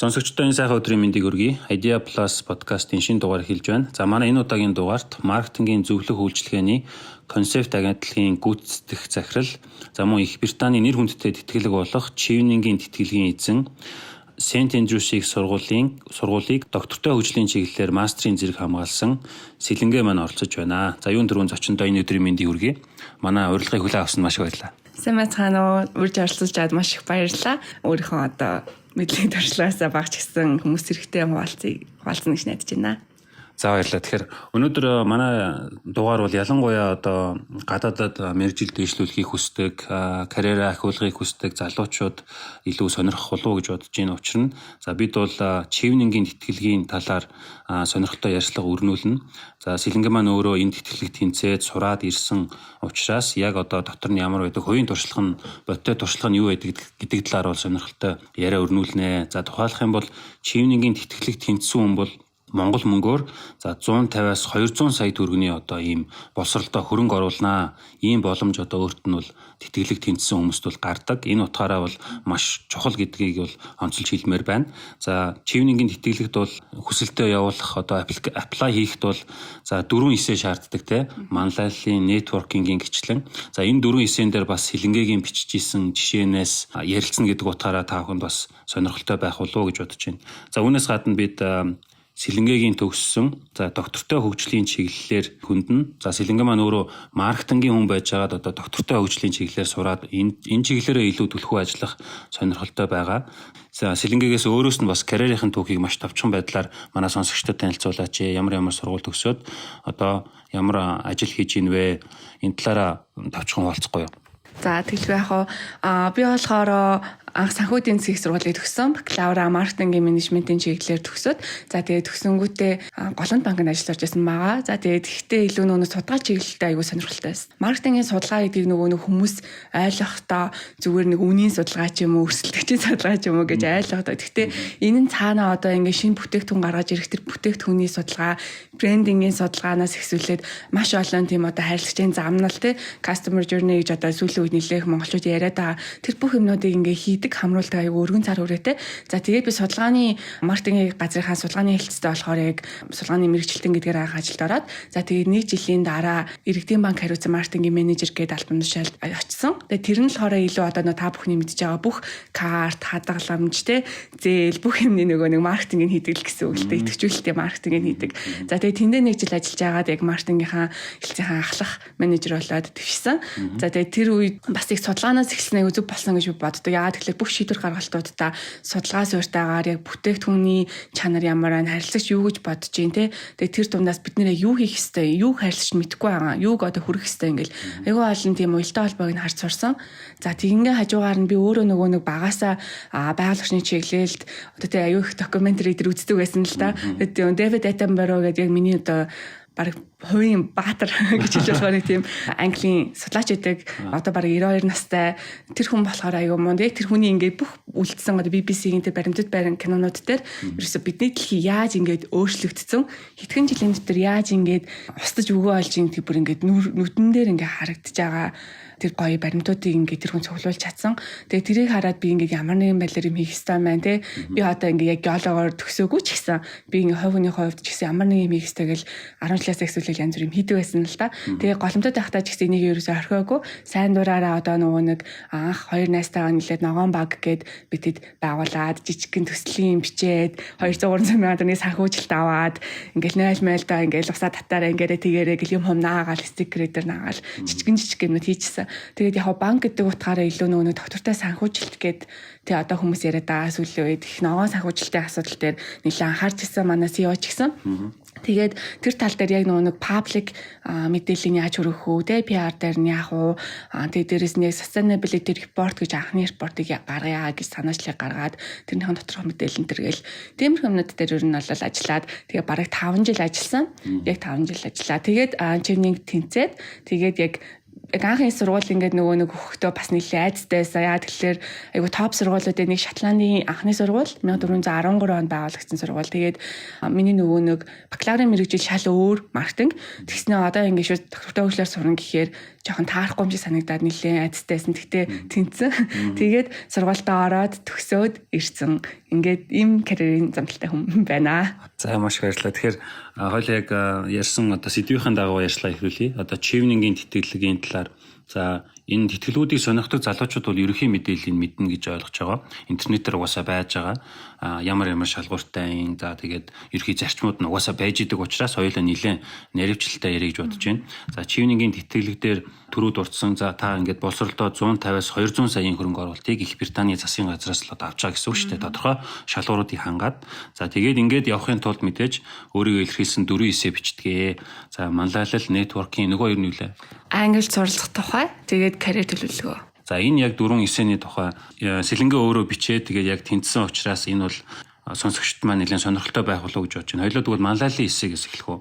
Сонсогчдоо энэ сайхан өдрийн мэндийг хүргэе. Idea Plus подкастын шинэ дугаар эхэлж байна. За манай энэ удаагийн дугаарт маркетингийн зөвлөх үйлчилгээний концепт агентлагийн гүйцэтгэх захирал, за мөн Их Британий нэр хүндтэй тэтгэлэг болох Chevening-ийн тэтгэлгийн эзэн St Andrews-ийн сургуулийг доктортой хөгжлийн чиглэлээр мастрын зэрэг хамгаалсан Сэлэнгэ маань оролцож байна. За юун дөрвөн зочиндоо энэ өдрийн мэндийг хүргэе. Манай урилгыг хүлээн авсан маш баярлалаа. Сайн байцгаана уу? Урьж оролцож чад маш их баярлалаа. Өөрийнхөө одоо мэдлэг туршлагаасаа багч гисэн хүмүүс хэрэгтэй хуваалцна гэж найдаж байна. За баярлалаа. Тэгэхээр өнөөдөр манай дугаар бол ялангуяа одоо гадаадад мэргэжил дэвшлүүлэхийг хүсдэг, карьераа ахиулахыг хүсдэг залуучууд илүү сонирхох болов уу гэж бодож байна. Учир нь за бид бол Chevening-ийн тэтгэлгийн талаар сонирхолтой ярьцлага өрнүүлнэ. За Сэлэнгэ маань өөрөө энэ тэтгэлэг тэнцээд сураад ирсэн учраас яг одоо дотор нь ямар байдаг, хувийн туршлага нь, бодтой туршлага нь юу байдаг гэдэг талаар бол сонирхолтой яриа өрнүүлнэ. За тухайлах юм бол Chevening-ийн тэтгэлэг тэнцсэн хүн бол Монгол мөнгөөр за 150-аас 200 сая төгрөгийн одоо ийм боловсролтой хөрөнгө оруулнаа. Ийм боломж одоо өөрт нь бол тэтгэлэг тэнцсэн хүмүүст бол гардаг. Энэ утгаараа бол маш чухал гэдгийг бол онцолж хэлмээр байна. За Chevening-ийн тэтгэлэгт бол хүсэлтээ явуулах одоо apply хийхэд бол за 4 эсэ шаарддаг те. Манлайллын, networking-ийн гिचлэн. За энэ 4 эсэн дээр бас Сэлэнгэгийн бичижсэн жишээнээс ярилцсан гэдэг утгаараа та бүхэнд бас сонирхолтой байх болов уу гэж бодож байна. За үүнээс гадна бид Сэлэнгэгийн төгссөн за доктортой хөгжлийн чиглэлээр хүндэн. За Сэлэнгэ маань өөрөө маркетингийн хүн байж байгаад одоо доктортой хөгжлийн чиглэлээр сураад энэ чиглэлээрээ илүү түлхүү ажиллах сонирхолтой байгаа. За Сэлэнгээс өөрөөс нь бас карьерийн түүхийг маш товчхон байдлаар манай сонсогчдод танилцуулаач. Ямар сургууль төгсөөд одоо ямар ажил хийж ийн вэ? Энэ талаараа товчхон хуваалцахгүй юу? За тэгэлгүй би болохоор анх санхүү эдийн засгийн сургуулийг төгссөн. Бакалавра маркетингийн менежментийн чиглэлээр төгсөөд за тэгээд төгсөнгүүтээ Голланд банкнд ажиллаж байсан байгаа. За тэгээд ихтэй илүү нөгөө судалгаа чиглэлтэй аягүй сонирхолтой байсан. Маркетингийн судалгаа гэдгийг нөгөө хүмүүс ойлгохдоо зүгээр нэг үнийн судалгаа ч юм уу, өрсөлдөгчийн судалгаа ч юм уу гэж ойлгохдоо. Гэхдээ энэ нь цаанаа одоо ингээ шинэ бүтээгдэхүүн гаргаж ирэх тэр бүтээгдэхүүний судалгаа, брендингийн судалгаанаас эхсүүлээд маш олон тийм одоо харилцагчийн замнал те customer journey гэж одоо сүүлийн үед нэлээх монголчууд яриад байгаа. Тэр бүх юмнуудыг ингээ хийдэг хамруулдаг аягүй өргөн цар хүрээтэй. За тэгээд би судалгааны маркетингийн газрынхаа судалгааны хэлцтэй болохоор яг судалгааны мэргэжилтэн гэдгээр анх ажилд ороод за тэгээд 1 жилийн дараа Иргэдийн банк хариуцсан маркетингийн менежер гэдэг албан тушаалд очсон. Тэгээд тэр нь болохоор илүү одоо та бүхний мэдж байгаа бүх карт, хадгаламж те зээл бүх юмны нөгөө нэг маркетингийг хийдэг л гэсэн үг л дээ. Идэвхжүүлэлтийн маркетингийг хийдэг. За тэгээд тэндээ 1 жил ажиллаж байгаад яг маркетингийнхаа хэлцээхаа ахлах менежер болоод дэвшсэн. За тэгээд тэр үед бас их судалгаанаас эхэлснээр үзэг болсон гэж би боддог. Яагаад тэгэхээр бүх шийдвэр гаргалтуудаа судалгаа суурьтайгаар яг бүтээгдэхүүний чанар ямар байна, харилцагч юу гэж бодож байна те. Тэгээд тэр дундаас бид нэрээ юу хийх ёстой, юу харилцагч мэдэхгүй байгаа, юуг одоо хүрэх ёстой ингээл айгүй олон тийм уялдаа холбоог нь харж сурсан. За тэгингээ хажуугаар нь би өөрөө нөгөө нэг багасаа байгуулагчны чиглэлд одоо тий аюу их докюментари дээр үздэг байсан л да. Тэгээд Дэвид Атенборо гэдэг яг миний одоо баг хувийн баатар гэж хэлж байгаа нэг тийм Английн судлаач байдаг. Одоо баг 92 настай тэр хүн болохоор аюу мунд яг тэр хүний ингээд бүх үлдсэн одоо BBC-ийн тэр баримтат байран кинонууд дээр ерөөсө бидний дэлхий яаж ингээд өөрчлөгдсөн хэдхэн жилийн дотор яаж ингээд устж өгөө олж ин тэр бүр ингээд нүдэн дээр ингээд харагдаж байгаа тэр гоё баримтуудыг ингээд тэр хүн цуглуулж чадсан. Тэгээ тэрийг хараад би ингээд ямар нэгэн байдлаар юм хийх ёстой байна те. Би одоо ингээд яг геологоор төгсөөгүй ч гэсэн би ингээд хувийн хувьд ч гэсэн ямар нэг юм хийх ёстой гэл 10 жилээс эхлүүл янз бүр юм хийдэг байсан л да. Тэгээ голомтод байхдаа ч гэсэн энийг ерөөсөй орхиогүй сайн дураараа одоо нөгөө нэг анх хоёр найстайгаа нэлээд ногоон баг гээд бидэд байгуулад жижигхэн төслийн юм бичээд 200-300 мянган төгрөгийн санхүүжилт аваад ингээд 0 ингээд усаа татаараа ингээд тэгээрээ гэл юм наагаал стикерээр наагаал жижигхэн юмнууд хийчихсэн. Тэгээд яг банк гэдэг утгаараа илүү нөгөө доктортой санхүүжилт гээд тэг одоо хүмүүс яриад байгаа сүүлийн үед их ногоон санхүүжилтийн асуудал дээр нэлээд анхаарч ирсэн манай CEO ч гэсэн. Тэгээд тэр тал дээр яг нөгөө public мэдээллийн яаж хүргэх үү те PR дээр нь яах уу тэгээд дээрэс нь sustainability report гэж анхны репортыг гаргая гэж санаачлыг гаргаад тэрнийхэн доторх мэдээлэл тэргээл тиймэрхүү юмнууд дээр ер нь бол ажиллаад тэгээд бараг 5 жил ажилласан. Яг 5 жил ажиллаа. Тэгээд Chevening тэнцээд тэгээд яг яг анхны сургууль ингээд нөгөө нэг хөхтөө бас нэлээд айцтайсан. Яа тэгэхээр айгу топ сургуулиудын нэг Шотландын анхны сургууль 1413 онд байгуулагдсан сургууль. Тэгээд миний нөгөө нэг бакалаврын мэргэжил шал өөр маркетинг. Тэгснэ одоо ингээд шууд доктортой хөгжлөөр сурна гэхээр жоохон таарахгүй юм шиг санагдаад нэлээд айцтайсан. Тэгтээ тэнцэн. Тэгээд сургуультаа ороод төгсөөд ирсэн. Ингээд им карьерийн замталтай хүн байна. За маш баярлалаа. Тэгэхээр хоёул яг ярьсан одоо сэдвийн дагуу ярьслаа эхлүүлье. Одоо чивнингийн тэтгэлгийн талаар за энэ тэтгэлгүүдийг сонирхдаг залуучууд бол ерөнхий мэдээллийг мэднэ гэж ойлгож байгаа. Интернетээр угаасаа байж байгаа. Ямар шалгууртай за тэгээд ерөнхий зарчмууд нь угаасаа байж идэг учраас хоёулаа нэлээд наривчлалтай ярих гэж бодож байна. За чивнингийн тэтгэлэг дээр төрүүд урдсан за та ингээд боловсролдоо 150-аас 200 саяын хөрөнгө оруулалтыг Их Британий засгийн газраас л авч байгаа гэсэн үг шүү дээ. Тодорхой шалгууруудыг хангаад за тэгээд ингээд явахын тулд мэдээж өөрийгөө илэрхийлсэн 4-9 бичдэг. За манлайлал, нэтворкинг нөгөө хоёр нь юу лээ? Англид суралцах тухай тэгээд карьер төлөвлөгөө. За энэ яг 4-9-ний тухай сэлэнгээ өөрөө бичээ тэгээд яг тэнцсэн учраас энэ бол сонсогчд маань нэлээд сонирхолтой байх болов уу гэж бодож байна. Хоёлоо тэгвэл манлайлалын эсээгээс эхлэх үү.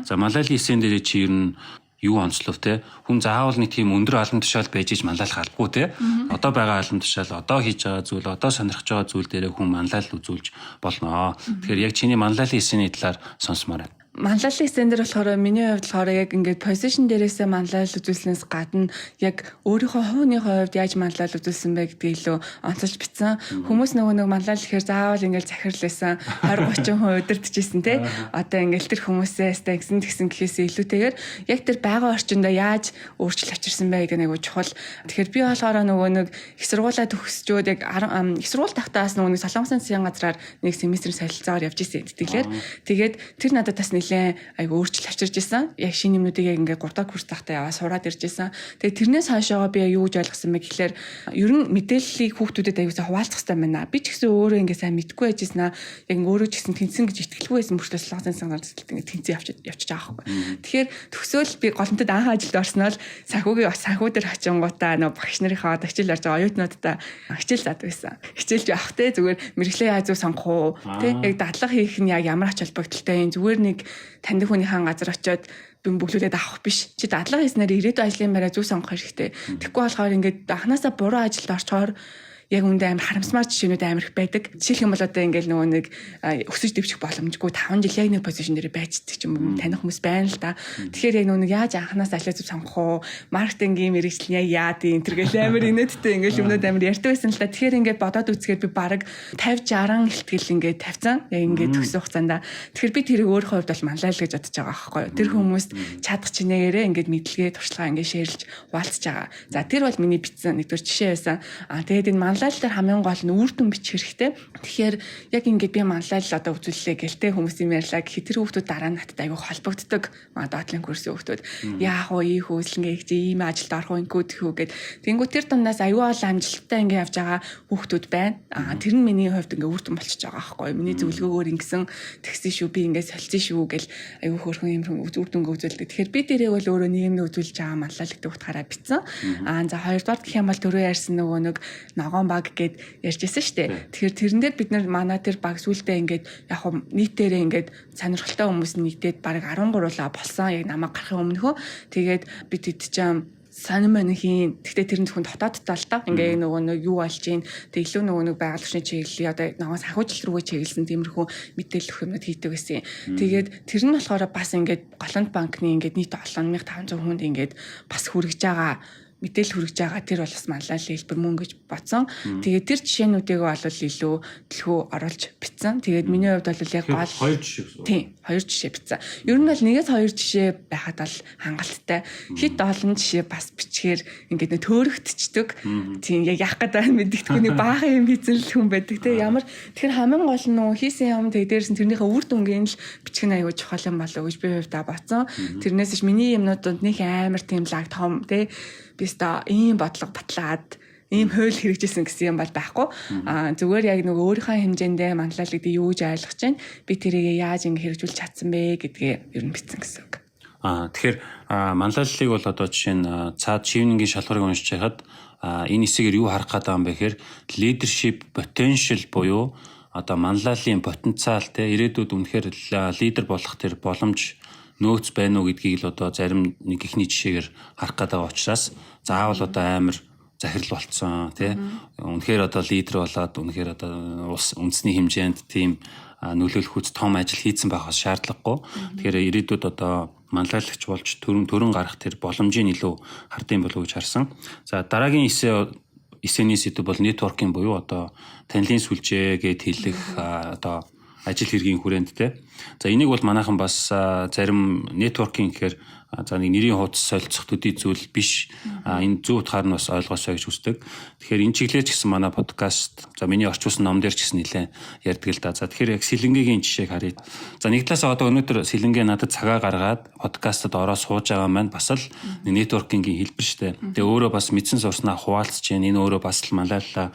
За манлайлалын эсэн дээр чи ер нь юу онцлов те хүн заавал нэг тийм өндөр албан тушаал байж иж манлайлах албагүй те одоо байгаа албан тушаал одоо хийж байгаа зүйл одоо сонирхож байгаа зүйл дээр хүн манлайлал үзүүлж болно. Тэгэхээр яг чиний манлайлалын эсэний талаар сонсомоор байна. Манлайлалын эсэн дээр болохоор миний хувьд болохоор яг ингээд позишн дээрээсээ манлайлал үзүүлснээс гадна яг өөрийнхөө хувийн хувьд яаж манлайлал үзүүлсэн бэ гэдгийг илүү онцолж бичсэн. Хүмүүс нөгөө нэг манлайлал гэхээр заавал ингээд захирлээсэн 20-30% удирдахжсэн те. Одоо ингээд тэр хүмүүсээс тэгсэн гэхээсээ илүүтэйгээр яг тэр байгаа орчиндөө яаж өөрчлөлт авчирсан бэ гэдэг нь айгүй чухал. Тэгэхээр би болохоор нөгөө нэг их сургуулаа төгсчөөд яг их сургууль тахтаас нөгөө нэг Солонгосын засгийн газраар нэг семестрийн солилцоогоор явж исэн итгэлээр. Тэгээд тэр надад бас айгу өөрчлөлт авчирж исэн. Яг шинэ юмнуудыг яг ингээд 3 дахь курс тахтаа яваа сураад ирж исэн. Тэгээ тэрнээс хойшоо би юу гэж ойлгосон бэ гэхээр ер нь мэдээллийг хүүхдүүдэд аюулсаа хуваалцах хэрэгтэй байна. Би ч гэсэн өөрөө ингээд сайн мэдгүй байжсэн аа. Яг өөрөө ч гэсэн тэнцэн гэж итгэлгүй байсан мөрчлөө Солонгосын сангаалт ингээд тэнцэн явчих байгаа байхгүй. Тэгэхээр төгсөөл би голомтод анх ажилд орсноо л санхүү дээр очингуудаа нөө багш нарынхаа одоо хичээл орж байгаа оюутнуудаа хичээл заадаг байсан. Хичээлж явах те зүгээр мэрэгчлээ яаж зөв сонгох уу? Тэ яг дадлага хийх нь яг ямар ач холбогдолтой юм зүгээр нэг таньдаг хүнийхэн газар очиод бөглүүлээд авах биш. Чи дадлага хийснээр ирээдүйн ажлын байраа зүг сонгох хэрэгтэй. Тэгэхгүй болохоор ингээд анханасаа буруу ажилд орчоор яг үндэ амар харамсмаар жишээнүүд амар их байдаг. Жишээлх юм бол одоо ингээд нөгөө нэг өсөж дэвчих боломжгүй 5 жил яг нэг позишн дээр байждаг ч юм таних хүмүүс байна л да. Тэгэхээр яг нөгөө яаж анханаас ажил зүг сонгох уу? Маркетингийн мэргэжил яа дээ энэ төргээл амар инээдтэй ингээд юмнууд амар ярьдаг байсан л да. Тэгэхээр ингээд бодоод үзгээд би бараг 50-60 ихтгэл ингээд тавьсан. Яг ингээд төгсөх хугацаанд. Тэгэхээр би тэрийг өөрийнхөө хувьд бол манлайлал гэж бодож байгаа байхгүй юу? Тэр хүмүүст чадах чинээрээ ингээд мэдлэгээ туршлага ингээд шеэрлж хуваалцаж байгаа. За тэр бол миний бичсэн нэгдүгээр жишээ байсан. Тэгээд энэ манлайлал дээр хамгийн гол нь үр дүн бичих хэрэгтэй. Тэгэхээр яг ингээд би манлайлал одоо үзүүллээ гэлтэй хүмүүсийн ярьлаа гэхэд тэр хүмүүс дараа нь надад аягүй холбогддог. Доотлын курсын хүмүүс яах вэ их хөөслөнгөө гэж ийм ажилд орох үнгүүд хүү гэд. Тэнгүү тэр дундаас аягүй ол амжилттай ингээд явж байгаа хүмүүс байна. Тэр нь миний хувьд ингээд үр дүн болчихж байгаа байхгүй юу? Миний зөвлөгөөгөөр ингэсэн тэгсэн шүү би ингээд солилцсон шүү гэл аягүй хөөрхөн юм үр дүнгээ үзүүлдэг. Тэгэхээр би тэрийг бол өөрөө нийгэмд үзүүлж байгаа манлайлал гэдэг утгаараа бичсэн. За хоёрдугаар гэх юм бол түрүү ярьсан нөгөө нэг ногоон баг гэд ярьжсэн шүү дээ. Тэгэхээр тэрэн дээр бид нар манай тэр баг сүултээ ингээд яг хөө нийтээрээ ингээд сонирхолтой хүмүүс нийтээд баг 13-аа болсон яг намайг гарахын өмнөхөө тэгээд бид идчихэм санамын хийн. Гэхдээ тэр нь зөвхөн дотооддоо л та. Ингээ нөгөө нэг юу болж гин. Тэг илүү нөгөө нэг байгалийн чиглэлээ одоо нөгөө санхүүжилт рүүгээ чиглэсэн тиймэрхүү мэдээлэл өгөх юмнууд хийдэг байсан. Тэгээд тэр нь болохоор бас ингээд голланд банкны ингээд нийт 7500 хүнд ингээд бас хүргэж байгаа мэдээлэл хүргэж байгаа тэр бол бас манлайлал хэлбэр мөн гэж бодсон. Тэгээд тэр жишээнүүдийг бол илүү төлхөө оруулж бичсэн. Тэгээд миний хувьд бол яг гол 2 жишээ гэсэн. Тийм, 2 жишээ бичсэн. Ер нь бол нэгээс 2 жишээ байхад бол хангалттай. Хит олон жишээ бас бичгээр ингээд нэ төөрөгдчихдөг. Тийм яг яах гэдэг нь мэддэхгүй нэг баахан юм хийсэн л хүн байдаг те. Ямар тэгэхээр хамгийн гол нь нөгөө хийсэн юм тэг дээрсэн тэрнийхээ үр дүнгийн л бичих нь аягүй чухал юм болов уу гэж би хувьдаа бодсон. Тэрнээс ч миний юмнуудад нэг амар тийм лаг том те биста ийм бодлого батлаад ийм хууль хэрэгжүүлсэн гэсэн юм бол байхгүй. Зүгээр яг нөгөө өөрийнхөө хэмжээндээ манлайлал гэдэг юу гэж ойлгож байна. Би тэрийг яаж ингэ хэрэгжүүлж чадсан бэ гэдгээ ер нь бичсэн гэсэн үг. Тэгэхээр манлайллыг бол одоо жишээ нь цаад шивнингийн шалгуурыг уншиж байхад энэ хэсгээр юу харах гэдэг юм бэ гэхээр leadership potential буюу одоо манлайллын потенциал те ирээдүйд үнэхээр лидер болох тэр боломж нөөц байна уу гэдгийг л одоо зарим нэг ихний жишээгээр харах гэдэг учраас заавал одоо амар захирал болцсон тий. Үнэхээр одоо лидер болоод үнэхээр одоо улс үндэсний хэмжээнд тийм нөлөөлөхүйц том ажил хийцэн байх бас шаардлагагүй. Тэгэхээр ирээдүйд одоо манлайлагч болж төрөн гарах тэр боломжийг илүү хардсан болов уу гэж харсан. За дараагийн эсэний сэдв бол networking буюу одоо танилын сүлжээ гэд хэлэх одоо ажил хэргийн хүрээндтэй. За энийг бол манайхан бас зарим networking гэхээр за нэг нэрийн хуудас солилцох төдий зүйл биш. Энэ зөв утгаар нь бас ойлгоосоо гэж хүсдэг. Тэгэхээр энэ чиглэлээр ч гэсэн манай подкаст за миний орчуулсан ном дээр ч гэсэн нэлээд ярьдаг л да. За тэгэхээр яг Сэлэнгийн жишээг харъя. За нэг талаас одоо өнөөдөр Сэлэнгээ надад цагаа гаргаад подкастад ороод сууж байгаа маань бас л networking-ийн хэлбэр шүү дээ. Тэгээ өөрөө бас мэдсэн сурснаа хуваалцж जैन. Энэ өөрөө бас л малайлаа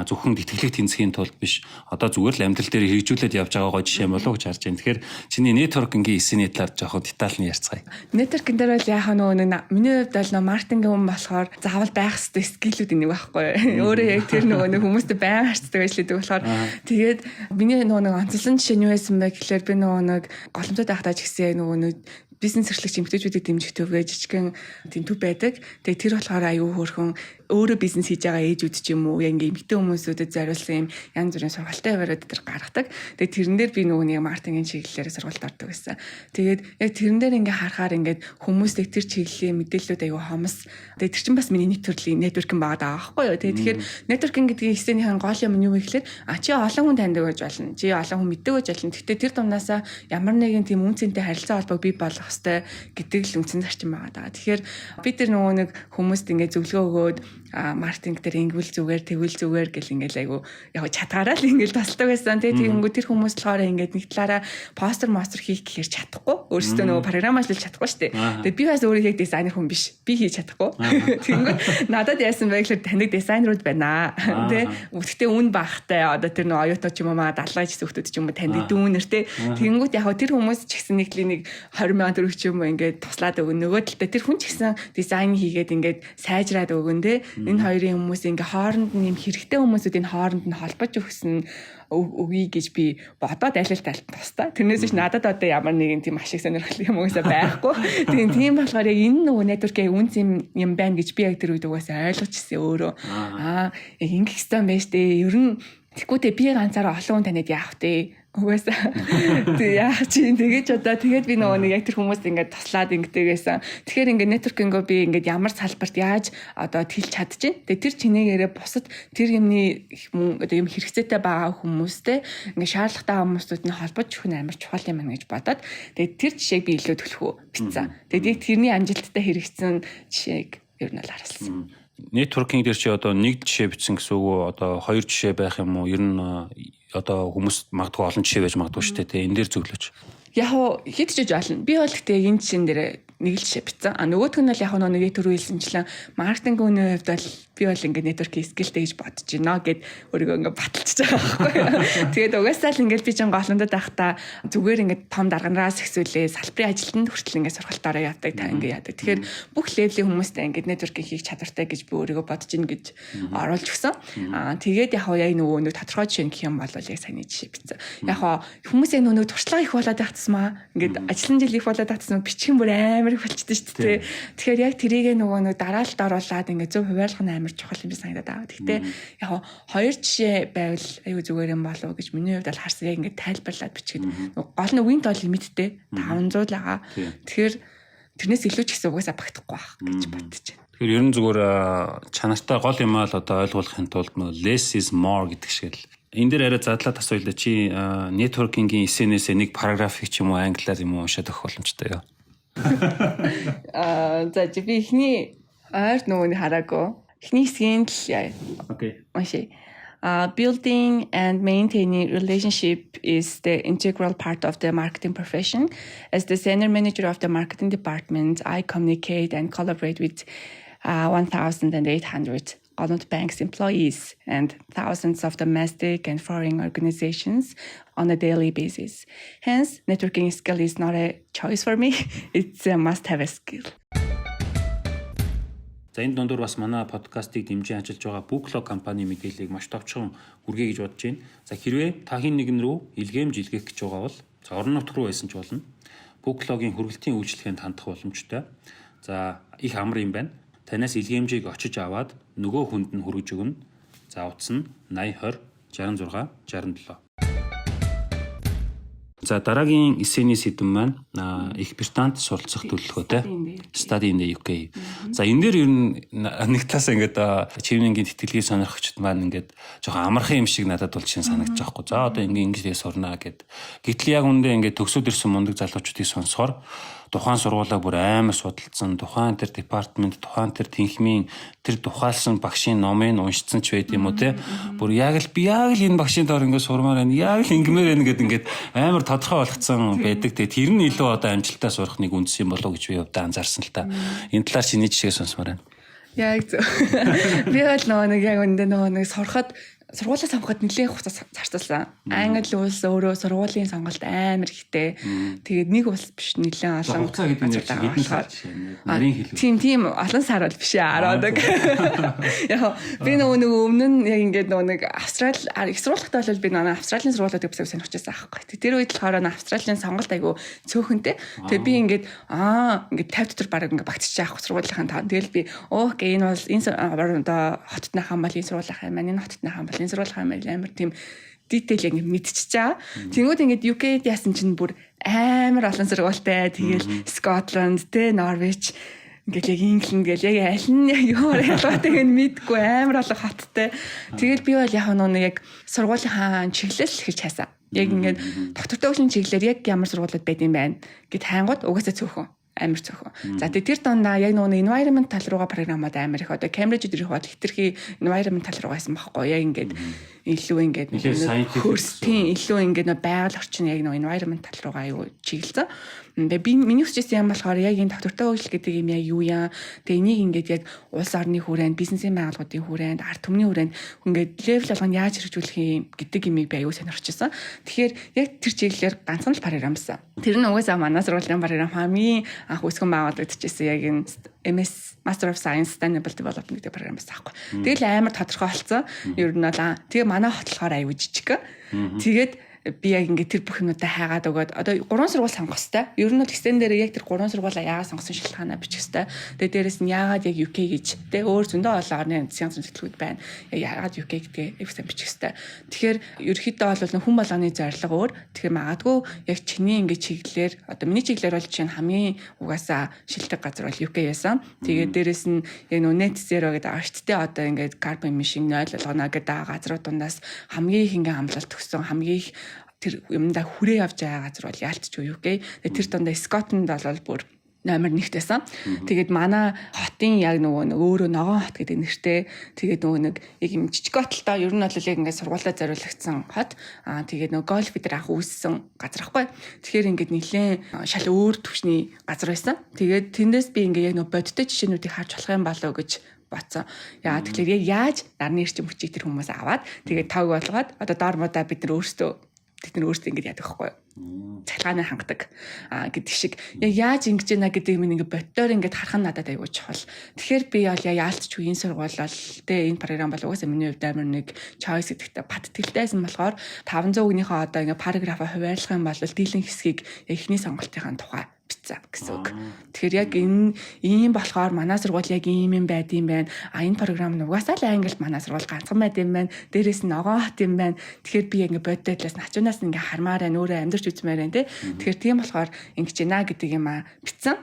зөвхөн итгэлэг тэнцхийн тулд биш. Одоо зүгээр л амьдрал дээр хэрэгжүүлээд явж байгаа гоо жишээ болов уу гэж харж байна. Тэгэхээр чиний networking-ийн эсэний талаар жоохон деталь нь ярьцгаая. Networking дээр бол яхаа нөгөө миний хувьд бол маркетингийн хүн болохоор заавал байх хэрэгтэй скиллүүд энийг байхгүй. Өөрөө яг тэр нөгөө хүмүүстэй байнга харцдаг ажилладаг болохоор тэгээд миний нөгөө онцлон жишээ нь юу байсан бэ гэхээр би нөгөө голомтод байхдаа ч гэсэн нөгөө бизнес эрхлэгч эмэгтэйчүүдийг дэмжих төвгээ жижигхэн тийм төв байдаг. Тэгээ тэр болохоор аюу хөөрхөн өөрөө бизнес хийж байгаа ээжүүд ч юм уу яг ингээ эмэгтэй хүмүүсүүдэд зориулсан юм янз бүрийн сургалтын хуваард тэр гаргадаг. Тэгээ тэрэн дээр би нөгөө нэг маркетингийн чиглэлээр сургалт ордог байсан. Тэгээд яг тэрэн дээр ингээ харахаар ингээд хүмүүстэй тэр чиглэлийн мэдээллүүд аюу хомс. Тэгээ тэр чинь бас миний networking байгаа байхгүй юу. Тэгэхээр networking гэдгийг эсэнийхэн гол юм нь юу вэ гэхээр чи олон хүн таньдаг гэж болно. Чи олон хүн мэддэг гэж болно. Гэхдээ тэр дундаас ямар нэгэн тийм үнцэнтэй харилцаа холбоог бий болгох хэрэгтэй гэдэг л үндсэн зарчим байгаа даа. Тэгэхээр бид тэр нөгөө нэг хүмүүст ингээ зөвлөгөө өгөөд маркетинг дээр ингүүл зүгээр тэгвэл зүгээр гэл ингээл айгу яг чатгаараа л ингээл тасалдаг байсан. Тэгэнгүүт тэр хүмүүс болохоор ингээд нэг талаараа постэр мастер хийх гэхээр чадахгүй. Өөрөөсөө нөгөө програм ажиллаж чадахгүй шүү дээ. Тэгээ би бас өөрөө яг дизайнер хүн биш. Би хийж чадахгүй. Тэгэнгүүт надад яасан бэ гэхээр таныг дизайнерууд байна. Тэ гэхдээ үн багтай одоо тэр нөгөө оюутан ч юм уу далгаж зүгтүүд ч юм уу таньдаг дүүнер тэ. Тэгэнгүүт яг тэр хүмүүс ч гэсэн нэг 20 мянган төгрөг ч юм уу ингээд туслаад өгнө. Нөгөө талдаа тэр хүн ч гэсэн дизайн хийгээд ингээд сайжраад өгнө тэ. Энэ хоёрын хүмүүс ингээ хооронд нь юм хэрэгтэй хүмүүсүүдийн хооронд нь холбож өгсөн өгье гэж би бодоод алилтал тустай. Тэрнээс ч надад одоо ямар нэгэн тийм ашиг сонирхол юм уусаа байхгүй. Тийм болохоор яг энэ нөгөө network-ийн үнц юм байна гэж би яг тэр үед угаасаа ойлгочихсон өөрөө. Яг ингэх хэвээр байж тээ. Ер нь тэгвэл би ганцаараа олон хүн таньд яах вэ? Угаасаа яах чи тэгэж одоо тэгээд би нөгөө нэг яг тэр хүмүүст ингээд туслаад ингэдэгсэн. Тэгэхээр ингээд networking-гоо би ингээд ямар салбарт яаж одоо тэлж чадчих. Тэгээд тэр чинээгээрээ бусад тэр юмны одоо юм хэрэгцээтэй байгаа хүмүүстэй ингээд шаардлагатай хүмүүсүүд нь холбож өгөх нь амар чухал юм байна гэж бодоод тэгээд тэр жишээг би илүү төлөхөө битсэн. Тэгээд яг тэрний амжилттай хэрэгцсэн жишээг ер нь л харсан. Networking дээр чи одоо нэг жишээ бичсэн гэсэн үг одоо хоёр жишээ байх юм уу? Ер нь одоо хүмүүс магадгүй олон жишээ байж магадгүй шүү дээ. Энэ дээр зөвлөж. Яг хэд ч болно. Би бол гэхдээ энэ жишээн дээр нэг л жишээ бичсэн. Нөгөөх нь бол яг нэг төрөө хэлсэнчлэн маркетингийн хувьд бол би бол ингээд networking skillтэй гэж бодож байна гэд өөрийгөө ингээд баталчихж байгаа байхгүй. Тэгээд угаасаа л ингээд би ч голондод байхдаа зүгээр ингээд том дарганараас ихсүүлээ салбарын ажилтнанд хүртэл ингээд сургалтаараа яадаг та ингээд яадаг. Тэгэхээр бүх левлийн хүмүүстэй ингээд networking хийх чадвартай гэж би өөрийгөө бодож ин гэж оруулж өгсөн. Тэгээд яг нөгөө нэг тодорхой жишээ гэх юм бол яг саяны жишээ бичсэн. Яг хүмүүсээ нөгөө туршлага их болоод байхтсмаа ингээд ажиллан жил их болоод байхтсмаа бичих юм бүр амар их болчихдээ шүү дээ. Тэгэхээр яг тэрийгээ нөгөө дараалалд оруулаад ингээд зөв хуваарлах нь амар чухал юм санагдаад байгаа. Гэхдээ яг хоёр жишээ байвал аюу зүгээр юм болов гэж миний хувьд бол харсан. Яг ингээд тайлбарлаад бичгээд гол нь win total лимиттэй 500 л байгаа. Тэгэхээр тэрнээс илүү ч гэсэн угаасаа багтахгүй байх гэж бодож байна. Тэгэхээр ерөн зүгээр чанартай гол юм аа л одоо ойлгуулахын тулд less is more гэдэг шиг л энэ дээр арай задлаад асууя. Чи networking-ийн эсэнээс нэг параграфыг ч юм уу англиар юм уу уншаад өгөх боломжтой юу? За би ихний ойр нөгөөний хараагүй. Эхний хэсгийн л окей. Уншия. Building and maintaining relationship is the integral part of the marketing profession. As the senior manager of the marketing department, I communicate and collaborate with 1,800 Golomot Bank's employees and thousands of domestic and foreign organizations on a daily basis. Hence, networking skill is not a choice for me. It's a must-have skill. За энэ дундуур бас манай подкастыг дэмжин ажиллаж байгаа Booklog компани мэдээллийг маш товчхон хүргэе гэж бодож байна. За хэрвээ та хэн нэгэн рүү илгээмж илгээх гэж байгаа бол орон нутг руу байсан ч болно. Booklog-ийн хүргэлтийн үйлчлэгэнд хандах боломжтой. За их амар юм байна. Танаас илгээмжийг очиж аваад нөгөө хүнд нь хүргэж өгнө. За утас нь 80 20 66 67. За дараагийн эссений сэдэв маань их Британд суралцах төлөвлөгөөтэй. Study in the UK. За энэ дээр ер нь нэг талаас ингээд чивнингийн тэтгэлгийг сонирхогчд маань ингээд жоохон амархан юм шиг надад бол чинь санагдаж байгаа хгүй. За одоо ингээд инглишээр сурнаа гэд. Гэтэл яг үндэ ингээд төгсөөд ирсэн мундаг залуучуудыг сонсохоор тухайн сургуулаа бүр амар судалсан, тухайн тэр департамент, тухайн тэр тэнхимийн тэр тухайлсан багшийн номыг уншицсан ч байд юм уу те. Бүр яг л энэ багшийн доор ингээд сурмаар байна. Яг л ингэмээр байна гэдэг ингээд амар тодорхой болгоцсон байдаг. Тэгээ тэр нь илүү одоо амжилтаа сурах нэг үндэс юм болов уу гэж би өвдө анзаарсан л та. Энэ талаар чиний жишээ сонсмоор байна. Яг зөв. Би бол нэг яг үндэ нэг сурахад сургуулаа сонгоход нэлээд хугацаа зарцуулсан. Англи улс өөрөө сургуулийн сонголт амар ихтэй. Тэгээд нэг улс биш нэлээд олон хугацаа гэдэг нь хэдэн сар жишээ нарийн хэлбэр. Тийм олон сар бол биш араадаг. Яг би нөгөө өмнө нь яг ингээд нэг Австрали их сургуультай бол би нөгөө Австралийн сургуулиудыг бас сонирхож байсан аахгүй. Тэр үед болохоор Австралийн сонголт айгу цөөхөнтэй. Тэгээд би ингээд ингээд 50 дотор баг ингээд багтчих яах сургуулийнхаа таа. Тэгэл би окей энэ бол энэ одоо хототныхаа мал энэ сургуулийнхаа маань энэ хототныхаа мал энэ сургуулийн амар тийм detail яг мэдчихэж байгаа. Тэнгүүд ингээд UK-д яасан чинь бүр амар олон сургуультай. Тэгэл Scotland, Norwich ингээд яг England гэл яг аль нь юу ялгаатай гэж мэдгүй амар олон хоттой. Тэгэл би бол яг нэг яг сургуулийнхаа чиглэл хийж хайсан. Яг ингээд доктортой хөгжлийн чиглэлээр яг ямар сургуулиуд байд юм байна гэд хайнгууд угаасаа цөөхөн. Амар цөөхөн. За тэр дондаа яг нөгөө environment тал руугаа програмууд амар их одоо Cambridge дээр их бол хитрхи environment тал руугаа байсан байхгүй яг ингээд илүү ингээд хөрсгийн илүү ингээд байгаль орчин яг нөгөө environment тал руугаа аюу чиглэлсэн. Тэгээ би миний хүсчихсэн юм болохоор яг энэ доктортой хөгжил гэдэг юм яг юу яа. Тэгээ энийг ингээд яг улс орны хүрээнд, бизнесийн байгууллагуудын хүрээнд, ард түмний хүрээнд ингээд левел болгон яаж хэрэгжүүлэх юм гэдэг юмыг би аюу сонирхчихсан. Тэгэхээр яг тэр чиглэлээр ганцхан л програмсан. Тэр нь угаасаа манай сургуулийн програм хамгийн анх үсгэн байгуулагдчихсэн яг энэ MS Master of Science Sustainable Development гэдэг програм байсан аахгүй. Тэгэл амар тодорхой болсон. Ер нь бол тэгээ манай хот болохоор аюу жижиг. Тэгээд би яг ингээд тэр бүх юмудаа хайгаад өгөөд одоо 3 сургууль сонгох хэвээр. Ер нь бол экстен дээр яг тэр 3 сургуулаа яагаад сонгосон шалтгаанаа бичих хэвээр. Тэгээ дээрэс нь яагаад яг UK гэж тэ өөр зөндөө олон орны засгийн зөвлөлтүүд байна. Яагаад UK гэдгээ их сайн бичих хэвээр. Тэгэхээр ерөөхдөө бол хүн болгоны зорилго өөр. Тэгэхээр магадгүй яг чиний ингээд чиглэлээр одоо миний чиглэлээр бол чинь хамгийн угаасаа шилдэг газар бол UK байсан. Тэгээ дээрэс нь яг нөө net zero гэдэг агчттай одоо ингээд carbon emission 0 болгоно гэдэг газрууд дундаас хамгийн их ингээд амлалт өгсөн хамгийн их тэр юмдаа хүрээ явж байгаа газар бол яалтч юу UK. Тэр дондоо Scotland бол бүр номер 1-т байсан. Тэгээд манай хотын яг нөгөө өөрөө ногоон хот гэдэг нэртэй. Тэгээд нөгөө нэг яг юм жижиг хотолтой ер нь бол яг ингээд сургуулаа зориулагдсан хот. Тэгээд нөгөө гольф дээр анх үүссэн газар ахгүй. Тэгэхээр ингээд нэлээд шал өөр төвшний газар байсан. Тэгээд тэндээс би ингээд яг нөгөө бодиттой жишээнүүдийг харж болох юм болоо гэж бацсан. Яа тэгэхээр яг яаж нарны эрчим хүчийг тэр хүмүүс аваад тэгээд тав болгоод одоо доор модаа бид нар өөрсдөө ингэж яадаг байхгүй юу? Цахилгааны хангадаг гэдэг шиг яг яаж ингэж яана гэдэг юм ингээд бодтоор ингээд харах нь надад аягүй чухал. Тэгэхээр би бол яалтч үеийн сургууль бол энэ програм бол угаасаа миний хувьд амар нэг choice гэдэгтээ баттгэлтэйсэн болохоор 500 өгнийхөө одоо ингээд параграфа хуваарлах юм бол дийлэн хэсгийг эхний сонголтынхаа тухай бицсэн гэсэн үг. Тэгэхээр яг энэ ийм болохоор манай сургууль яг ийм юм байд юм байна. Энэ програм нь угаасаа л англид манай сургууль ганцхан байд юм байна. Дээрээс нь ногоон хот юм байна. Тэгэхээр би яг бодтой талаас начунаас ингээ хармаар байна. Өөрөө амьдарч үзмээр байна те. Тэгэхээр тийм болохоор ингэж байна гэдэг юм бицсэн.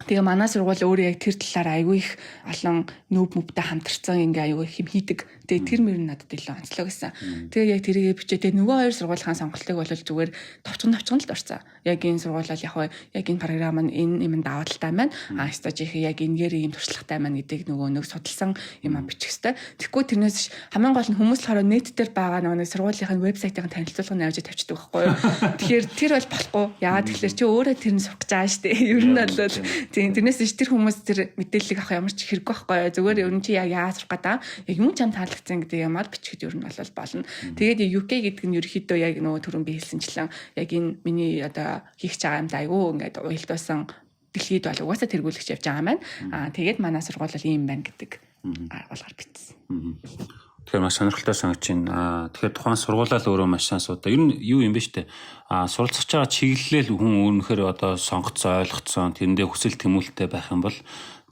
Тэгээ манай сургууль өөрөө яг тэр талаар айгүй их олон нүүб мөвтэй хамтарсан ингээ айгүй их юм хийдэг. Тэгээ тэр мөр нь надад илүү онцлог гэсэн. Тэгээ яг тэрийг бичээ. Тэгээ нөгөө хоёр сургуулийн сонголтыг бол зүгээр товчхон л дурсан. Яг энэ сургууль бол яг энэ програм нь энэ юм даваа талтай байна. Стажийнхээ яг энэгээр ийм туршлагатай байна гэдэг нөгөө нэг судалсан юм бичих хэвээр. Тэгэхгүй тэрнээс хамгийн гол нь хүмүүс болохоор нэт дээр байгаа нөгөө сургуулийнхын вебсайтын танилцуулгыг авч тавьчихдаг байхгүй юу. Тэгэхээр тэр бол болохгүй. Яагаад тэгэхээр чи өөрөө тэр нь сурах гэж байгаа шүү дээ. Ер нь бол тийм тэрнээс тэр хүмүүс тэр мэдээллийг авах ямар ч хэрэггүй байхгүй юу. Зүгээр ер нь чи яг яаж сурах гэдэг яг юм чам таалагдсан гэдэг юмар бичихэд ер нь бол болно. Тэгээд UK гэдэг нь ерөөхдөө яг нөгөө түрүүн би хэлсэнчлэн яг энэ миний одоо хийх байгаа юмд айгүй ингээд уялдуулсан дэлхийд бол угаасаа тэргүүлэгч явж байгаа юм байна. Тэгээд манай сургууль бол ийм байна гэдэг аргуулгаар бичсэн. Тэгэхээр маш сонирхолтой санагдаж байна. Тэгэхээр тухайн сургуулаа л өөрөө маш сайн судаа. Ер нь юу юм бэ штэ? Суралцж байгаа чиглэлээ хүн өөрөнөхөр одоо сонгоцсон, ойлгоцсон, тэрэндээ хүсэл тэмүүлэлтэй байх юм бол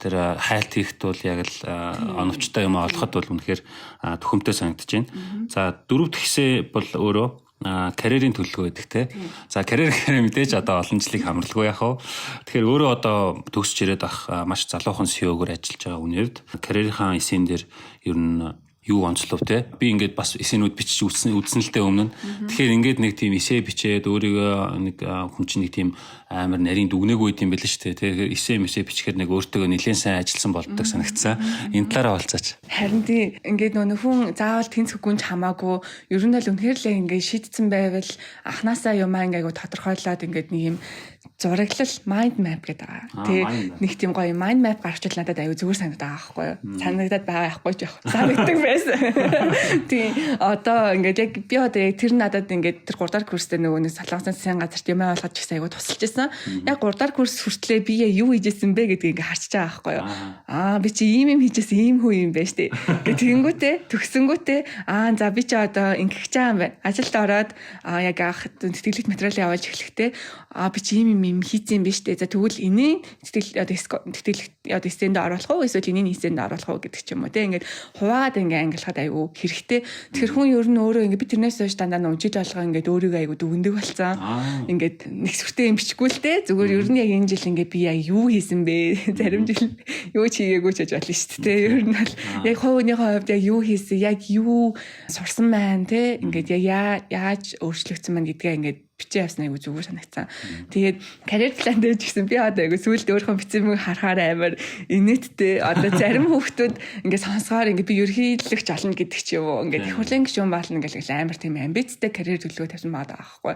тэр хайлт хийхд бол яг л оновчтой юм олоход бол үнэхээр төхөмтэй санагдаж байна. За дөрөв дэх бол өөрөө карьерийн төлөвлөгөө гэдэг те. За карьер гэхээр мэдээж одоо олон жилийн хамралгүй яах вэ? Тэгэхээр өөрөө одоо төгсч ирээд ах маш залуухан CEO-гоор ажиллаж байгаа үнээрд карьерийнхаа эсийн дээр ер нь юу онцлов те. Би ингээд бас эсэнүүд бичиж үзсэн л дээ өмнө. Тэгэхээр ингээд нэг тийм эсэ бичээд өөрийгөө нэг хүн чинь нэг тийм амар нарийн дүгнээгүй юм байл шүү дээ. Тэгэхээр эсэ бичгээр нэг өөртөө нэлээд сайн ажилласан болдог санагдсан. Энэ талаараа болцооч. Харин тий ингээд нөх хүн заавал тэнц гүнж хамаагүй ер нь л үнэхээр л ингээд шийдсэн байвал анханасаа юмаа ингээд тодорхойлоод ингээд нэг юм зураглал mind map гэдэг байгаа. Тэгээ нэг тийм гоё mind map гаргачвал надад аюу зүгээр санагдаад байгаа байхгүй юу? Санагдаад байгаа байхгүй жоох. Санагддаг байсан. Тийм одоо ингээд яг би одоо яг тэр надад ингээд тэр 3 дахь курстэй нөгөө нэг солонгосын сайн газарт юм ойлгож ихсэн аюу тусалж исэн. Яг 3 дахь курс хүртлээр би юу хийжсэн бэ гэдгийг ингээд харчиж байгаа байхгүй юу? Би чи ийм юм хийжсэн ийм хүн юм байна штэ. Тэгэнгүүтээ төгсөнгүүтээ за би чи одоо ингэх гэж байгаа юм байна. Ажилд ороод яг тэтгэлэгт материал явуулж эхлэхдээ би чи ийм юм хийцэн юм биш үү? За тэгвэл энийг тэтгэлэгт одоо стенд оруулах уу эсвэл энийг стенд оруулах уу гэдэг ч юм уу те. Ингээд хуваагаад ингээд ангилахад аюу хэрэгтэй. Тэгэхээр хүн ер нь өөрөө ингээд би тэрнээс хойш дандаа унжиж олгоо ингээд өөрийгөө аюу дүгндэг болсон. Ингээд нэг сүртэй юм бичгүй л те. Зүгээр ер нь яг энэ жил ингээд би яг юу хийсэн бэ? Зарим жил юу ч хийгээгүй ч гэж болно шүү дээ. Ер нь бол яг хувийнхээ хувьд яг юу хийсэн, яг юу сурсан байна те. Ингээд яг яаж өөрчлөгдсөн байна гэдгээ ингээд бичээ явсан айгу зүгээр санагцсан. Тэгээд карьер план дээр ч гэсэн би одоо айгу сүүлд өөрийнхөө бичсэн мөг харахаар амар инээдтэй. Одоо зарим хүүхдүүд ингээд сонсгоор ингээд би ерөнхийлөгч олно гэдэг ч юм уу. Ингээд их хурлын гишүүн болно ингээд амар тийм амбицтай карьер төлөвлөгөө тавьсан байгаа байхгүй.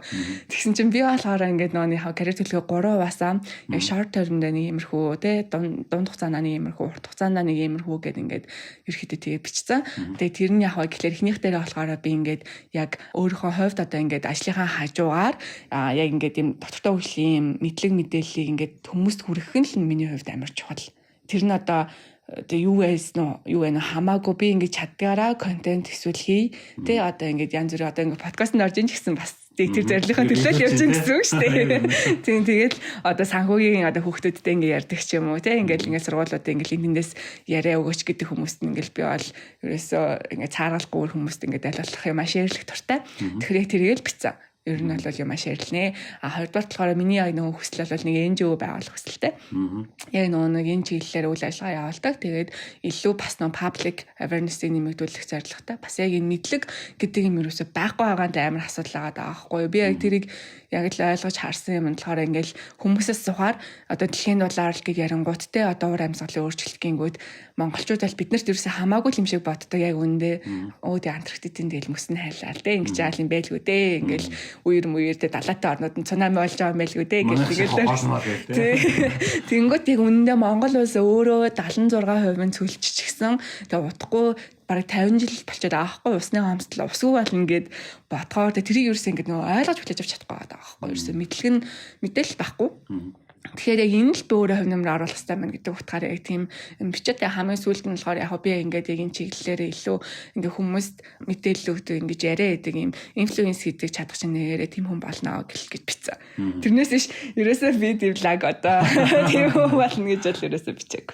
Тэгсэн чинь би болохоор ингээд нөөний карьер төлөвлөгөө 3 басаа яг short term дээр нэг иймэрхүү те дунд хугацаанд нэг иймэрхүү урт хугацаанд нэг иймэрхүү гэдэг ингээд ерөнхийдөө тэгээ бичсэн. Тэгээд тэр нь яг гэхэлэр ихнийх дээр болохоор би ингээд яг өөрийнхөө хувьд одоо ингээд ажлынхаа хажуугаар яг ингээд юм доктортой хөгжлийн мэдлэг мэдээллийг ингээд хүмүүст хүргэх нь л миний хувьд амар чухал. Тэр нь одоо юу вэ хамаагүй би ингээд чаддгаараа контент эсвэл хий. Тэ одоо ингээд янз бүрийн одоо ингээд подкастт орж ийн ч гэсэн бас тэр зорилгын төлөө л явж ийн гэсэн үг шүү дээ. Тийм тэгээд одоо санхүүгийн одоо хүүхдүүдтэй ингээд ярьдаг ч юм уу те ингээд сургуулиудаа ингээд линкдинээс яриа өгөөч гэдэг хүмүүст ингээд би бол ерөөсөө ингээд цааргалгүй хүмүүст ингээд айлуулах юм шеэрлэх туртай. Тэгэхээр яг тэрийг л бичсэн. Ер нь бол юм ашигланэ. Хоёрдугаар болохоор миний яг нөгөө хүсэл бол нэг NGO байгуулах хүсэлтэй. Яг нөгөө энэ чиглэлээр үйл ажиллагаа явуулдаг. Тэгээд илүү бас нөгөө public awareness-ийг нэмэгдүүлэх зорилготой. Бас яг энэ мэдлэг гэдэг юм юусоо байхгүй байгаанд амар асуудал байгаа байхгүй юу? Би яг тэрийг яг л ойлгож харсан юм болохоор ингээл хүмүүсээс сухаар одоо дэлхийн дулаар л гэж ярингуут те одоо уур амьсгалын өөрчлөлтгийгүүд монголчууд бол биднэрт ерөөсөө хамаагүй юм шиг боддог яг үүндээ өөд Антарктидын дэлмөс нь хайлаа те ингэж аал юм байлгүй те ингээл үер те далайтай орнууд нь цунами болж байгаа юм байлгүй те гэж тэгээд тэгэнгүүт яг үнэндээ Монгол улс өөрөө 76% цөлчихсэн тэгээд утгагүй бараг 50 жил болчиход байгаа байхгүй усны хамсдал усгүй болно гэд бодгоор тэрийг ерөөсөө ингэ нөгөө ойлгож хүлээж авч чадахгүй байгаа байхгүй ерөөсөө мэдээлэл байхгүй. Тэгэхээр яг энэ л би өөрөө хувь нэмрээ оруулах хэрэгтэй байна гэдэг утгаараа яг тийм бичээд хамгийн сүүлд нь болохоор яг би ингээд яг энэ чиглэлээр илүү ингээ хүмүүст мэдээлэл өгдөг ингэж яриа гэдэг юм инфлюенс хийдэг чадах чинь нэрээ тийм хүн болно гэж бичсэн. Тэрнээс иш ерөөсөө би тийм лаг одоо тийм хүн болно гэж бол ерөөсөө бичээг.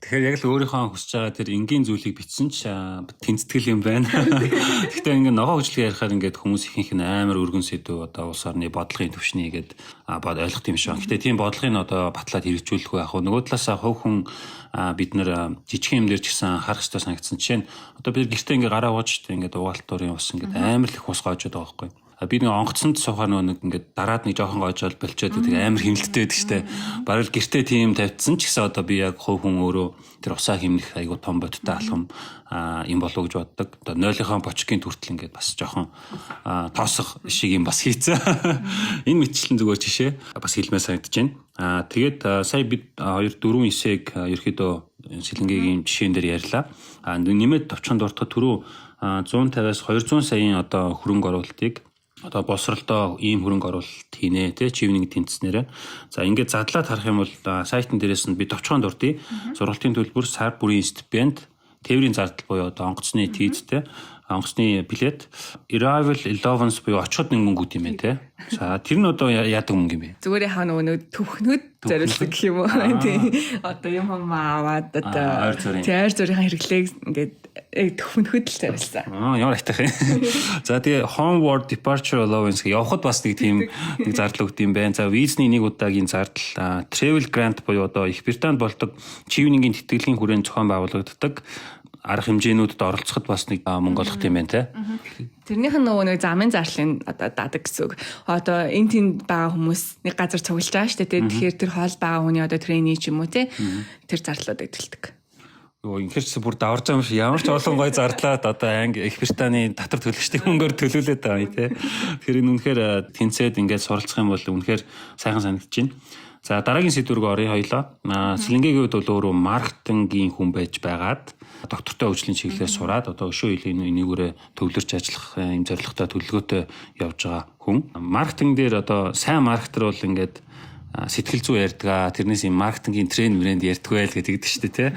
Тэгэхээр яг л өөрийнхөө хүсэж байгаа тэр энгийн зүйлийг бичсэн ч тэнцэтгэл юм байна. Гэхдээ ингээ ногоо хөгжлийг ярихаар ингээд хүмүүс ихэнх нь амар өргөн сэдв одоо улс орны бодлогын төвшний гэдэг ойлгох юм шиг. Гэхдээ тийм бодлогыг одоо батлаад хэрэгжүүлэх байх. Нөгөө талаас хувь хүн бид нэр жижиг юм дээр ч гэсэн харах хэрэгтэй санагдсан. Жишээ нь одоо бид гэртээ ингээ гараа ууж ингээд угаалтуурын ус ингээд амар л их ус гоожод байгаа байхгүй. Би нэг онгоцонд сухаар нэг ингээд дараад нэг жоохон гоожол болчиход тэг амар хэмнэлттэй байдаг штэ. Бараг гэртээ тийм тавьдсан ч гэсэн одоо би яг хувь хүн өөрөө тэр усаа хэмнэх айгу том бодтой алхам юм болов гэж боддог. Одоо 0-ийн бочкийн төртөл ингээд бас жоохон тоосох шиг юм бас хийцээ. Энэ мэтчлэн зүгээр жишээ бас хэлмээр санагдаж байна. Тэгээд сая бид 2-4-9-ийг ерөөдөө сэлэнгээгийн жишээн дээр ярьлаа. Нэмээд товчхон дуртахад түрүү 150-аас 200 саяын одоо хөрөнгө оруулалтыг одоо боловсролдоо ийм хөрөнгө оруулалт хийнэ тий чивнийг тэнцснээрээ. За ингээд задлаад харах юм бол сайтн дээрээс нь би товчхон дурдъя. Сургалтын төлбөр, сар бүрийн стипенд, тээврийн зардал буюу одоо онгоцны тийзтэй онгоцны билет Arrival Elevens буюу очиход нэг мөнгө үүд юм байна те. За тэр нь одоо яадаг мөнгө юм бэ? Зүгээр яхаа нөгөө төвхнөд зориулдаг гэх юм уу. Тийм. Одоо юм аваад одоо тэр зургийн хэрэглээг ингээд төвхнөхөд л зориулсан. Ямар айтах юм. За тэгээ Homeward Departure Allowance гэх явахад бас нэг тийм нэг зардал өгд юм байна. За визний нэг удаагийн зардал, Travel Grant буюу одоо Их Британд болдог чивнингийн тэтгэлийн хүрээнд зохион байгуулагддаг арга хэмжээнүүдэд оролцоход бас нэг мөнгө олох юм байна те. Тэрнийх нь нөгөө нэг замын зарлалын одоо дадаг гэсэн үг. Одоо энэ тэнд байгаа хүмүүс нэг газар цуглаж байгаа шүү дээ. Тэгэхээр тэр хоол байгаа хүний одоо трейни ч юм уу те. Тэр зарлалууд эдэлдэг. Йоо инхээр ч бүр даварж байгаа юм шиг ямар ч олон гой зардлаад одоо Их Британий татвар төлөгчдийн мөнгөөр төлүүлээд байгаа юм те. Тэгэхээр энэ үнэхээр тэнцээд ингээд суралцах юм бол үнэхээр сайхан санагдаж байна. За дараагийн сэдвүүргөө орё хоёлоо. Сэлэнгээгийн хувьд бол өөрөө маркетингийн хүн байж байгаад доктортой хөгжлийн чиглэлээр сураад одоо өшөө илийн энийгээрээ төвлөрч ажиллах юм зорилготой төлөвлөгөөтэй явж байгаа хүн. Маркетинг дээр одоо сайн маркетер бол ингээд сэтгэл зүй ярьдаг. Тэрнээс юм маркетингийн тренд брэнд ярьдаг байл гэдэг шүү дээ тий.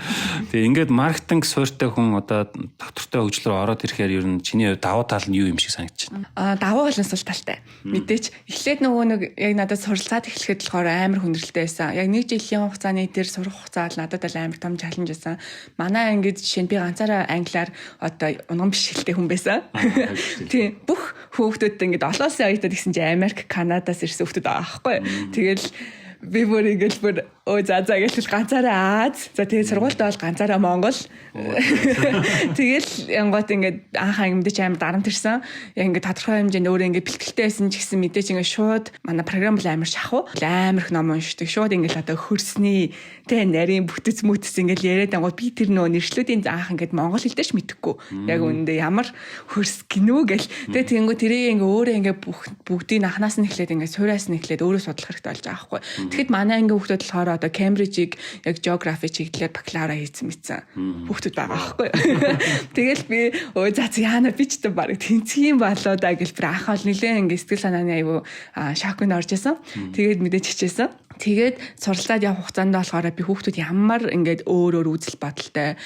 Тэгээ ингээд маркетинг суурьтай хүн одоо доктортой хөгжлөөр ороод ирэхээр ер нь чиний давуу тал нь юу юм шиг санагдаж байна? Давуу тал нь сул талтай. Мэдээч эхлээд нөгөө нэг яг надад суралцаад эхлэхэд болохоор амар хүндрэлтэй байсан. Яг нэг жилийн хугацааны дээр сурах хугацаа бол надад бол амар том чаленж байсан. Манай ангид жишээ нь би ганцаараа англиар одоо унган бишгэлтэй хүн байсан. Тийм бүх хүүхдүүд ингээд олон улсын оюутнууд гэсэн чинь Америк, Канадаас ирсэн хүүхдүүд байгаа байхгүй. Тэгэл би бүр ингээл бүр за гэж ганцаараа Аз. За тэгээд сургуультай бол ганцаараа Монгол. Тэгэл янгот ингээд анхаа мэдээч амар дарамт ирсэн. Яг ингээд тодорхой хэмжээнд өөрөө ингээд бэлтгэлтэй байсан ч гэсэн мэдээч ингээд шууд манай програм бол амар шахуу. Амар их ном уншдаг. Шууд ингээд одоо хөрсний тэ нарийн бүтэц мүтэц ингээд яриад ангууд би тэр нөө нэршлүүдийн анх ингээд монгол хэлдэж мэдэхгүй. Яг үүндээ ямар хөрс гинүү гэл. Тэгээд тэнгүү тэрийг ингээд өөрөө ингээд бүгдийг анханаас нь эхлээд ингээд суураас нь эхлээд өөрөө судлах хэрэгтэй болж байгаа байхгүй. Тэгэхэд манай ангийн хүүхдүүд болохоор одоо Кембрижийг яг географи чиглэлээр бакалавра хийсэн мэтсэн хүүхдүүд байгаа байхгүй. Тэгэл би за яана би ч баг тэнцэх юм болоо да гэл бүр анхаал нилээн ингээ сэтгэл санааны аюу шокнд орж исэн. Тэгээд мэдээж хичээсэн. Тэгээд суралцаад явах хугацаанд болохоор би хүүхдүүд ямар ингээд өөр үзэл бодолтой